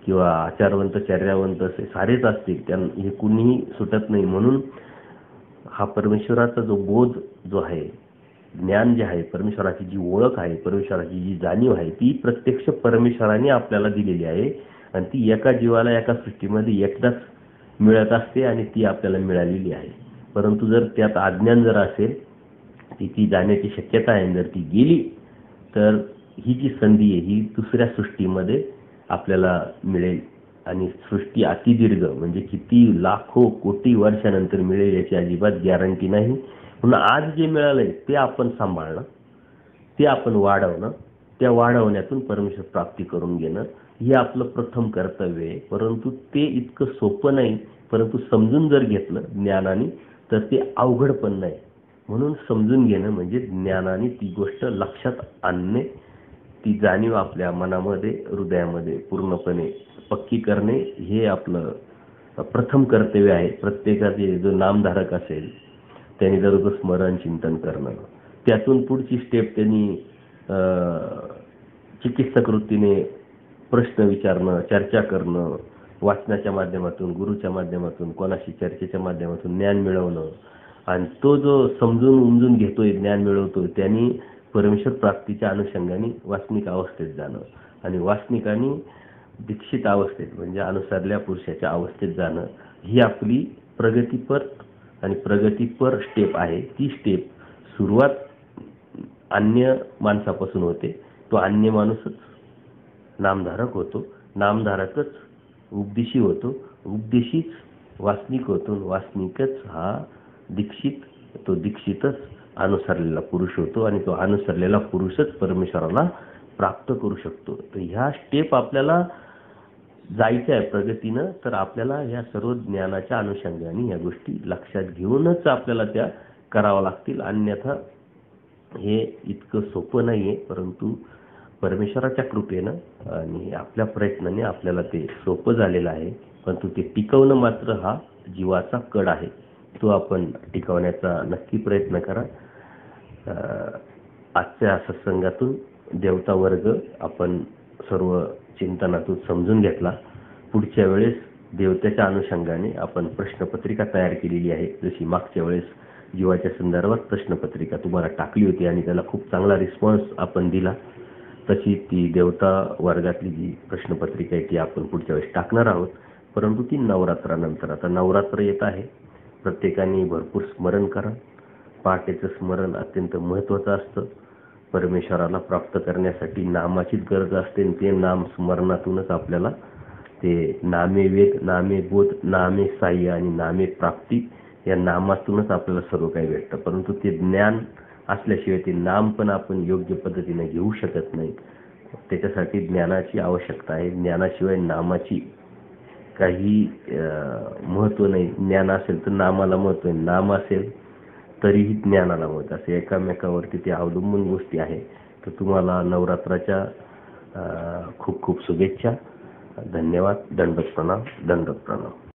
किंवा आचारवंत चर्यावंत असेल, सारेच असतील, हे कुणीही सुटत नाही. म्हणून हा परमेश्वराचा जो बोध जो आहे, ज्ञान जे आहे, परमेश्वराची जी ओळख आहे, परमेश्वराची जी जाणीव आहे, ती प्रत्यक्ष परमेश्वराने आपल्याला दिलेली आहे आणि ती एका जीवाला एका सृष्टीमध्ये एकदाच मिळत असते आणि ती आपल्याला मिळालेली आहे. परंतु जर त्यात अज्ञान जर असेल, ती जाण्याची शक्यता आहे, जर ती गेली तर ही जी संधी आहे ही दुसऱ्या सृष्टीमध्ये आपल्याला मिळेल आणि सृष्टी अतिदीर्घ म्हणजे किती लाखो कोटी वर्षानंतर मिळेल याची अजिबात गॅरंटी नाही. म्हणून आज जे मिळालंय ते आपण सांभाळणं, ते आपण वाढवणं, त्या वाढवण्यातून परमेश्वर प्राप्ती करून घेणं हे आपलं प्रथम कर्तव्य आहे. परंतु ते इतकं सोपं नाही, परंतु समजून जर घेतलं ज्ञानाने तर ते अवघड पण नाही. म्हणून समजून घेणं म्हणजे ज्ञानाने ती गोष्ट लक्षात आणणे, ती जाणीव आपल्या मनामध्ये, हृदयामध्ये पूर्णपणे पक्की करणे हे आपलं प्रथम कर्तव्य आहे. प्रत्येकाचे जो नामधारक असेल त्यांनी दररोज स्मरण चिंतन करणं, त्यातून पुढची स्टेप त्यांनी चिकित्सक वृत्तीने प्रश्न विचारणं, चर्चा करणं, वाचनाच्या माध्यमातून, गुरुच्या माध्यमातून, कोणाशी चर्चेच्या माध्यमातून ज्ञान मिळवणं आणि तो जो समजून उमजून घेतोय, ज्ञान मिळवतोय, त्यांनी परमेश्वर प्राप्तीच्या अनुषंगाने वासनिक अवस्थेत जाणं आणि वासनिकांनी दीक्षित अवस्थेत म्हणजे अनुसरल्या पुरुषाच्या अवस्थेत जाणं ही आपली प्रगतीपर आणि प्रगतीपर स्टेप आहे. ती स्टेप सुरुवात अन्य माणसापासून होते. तो अन्य माणूसच नामधारक होतो, नामधारकच उपदेशी होतो, उपदेशीच वासनिक होतो, वासनिकच हा दीक्षित, तो दीक्षितच अनुसरलेला पुरुष होतो आणि तो अनुसरलेला पुरुषच परमेश्वराला प्राप्त करू शकतो. तर ह्या स्टेप आपल्याला जायचं आहे प्रगतीनं, तर आपल्याला या सर्व ज्ञानाच्या अनुषंगाने या गोष्टी लक्षात घेऊनच आपल्याला त्या कराव्या लागतील. अन्यथा हे इतकं सोपं नाहीये, परंतु परमेश्वराच्या कृपेनं आणि आपल्या प्रयत्नाने आपल्याला ते सोपं झालेलं आहे. परंतु ते टिकवणं मात्र हा जीवाचा कड आहे, तो आपण टिकवण्याचा नक्की प्रयत्न करा. आजच्या सत्संगातून देवता वर्ग आपण सर्व चिंतनातून समजून घेतला. पुढच्या वेळेस देवतेच्या अनुषंगाने आपण प्रश्नपत्रिका तयार केलेली आहे. जशी मागच्या वेळेस जीवाच्या संदर्भात प्रश्नपत्रिका तुम्हाला टाकली होती आणि त्याला खूप चांगला रिस्पॉन्स आपण दिला, तशी ती देवता वर्गातली जी प्रश्नपत्रिका आहे ती आपण पुढच्या वेळेस टाकणार आहोत. परंतु ती नवरात्रानंतर. आता नवरात्र येत आहे, प्रत्येकाने भरपूर स्मरण करा. पहाटेचं स्मरण अत्यंत महत्त्वाचं असतं. परमेश्वराला प्राप्त करण्यासाठी नामाचीच गरज असते आणि ते नाम स्मरणातूनच आपल्याला ते नामे वेद, नामे बोध, नामे साह्य आणि नामे प्राप्ती या नामातूनच आपल्याला सर्व काही भेटतं. परंतु ते ज्ञान असल्याशिवाय ते नाम पण आपण योग्य पद्धतीने घेऊ शकत नाही. त्याच्यासाठी ज्ञानाची आवश्यकता आहे. ज्ञानाशिवाय नामाची काही महत्त्व नाही. ज्ञान असेल तर नामाला महत्त्व आहे, नाम असेल तरीही ज्ञानाला महत्त्व. असे एकामेकावरती ते अवलंबून गोष्टी आहे. तर तुम्हाला नवरात्राच्या खूप खूप शुभेच्छा. धन्यवाद. दंडवत प्रणाम.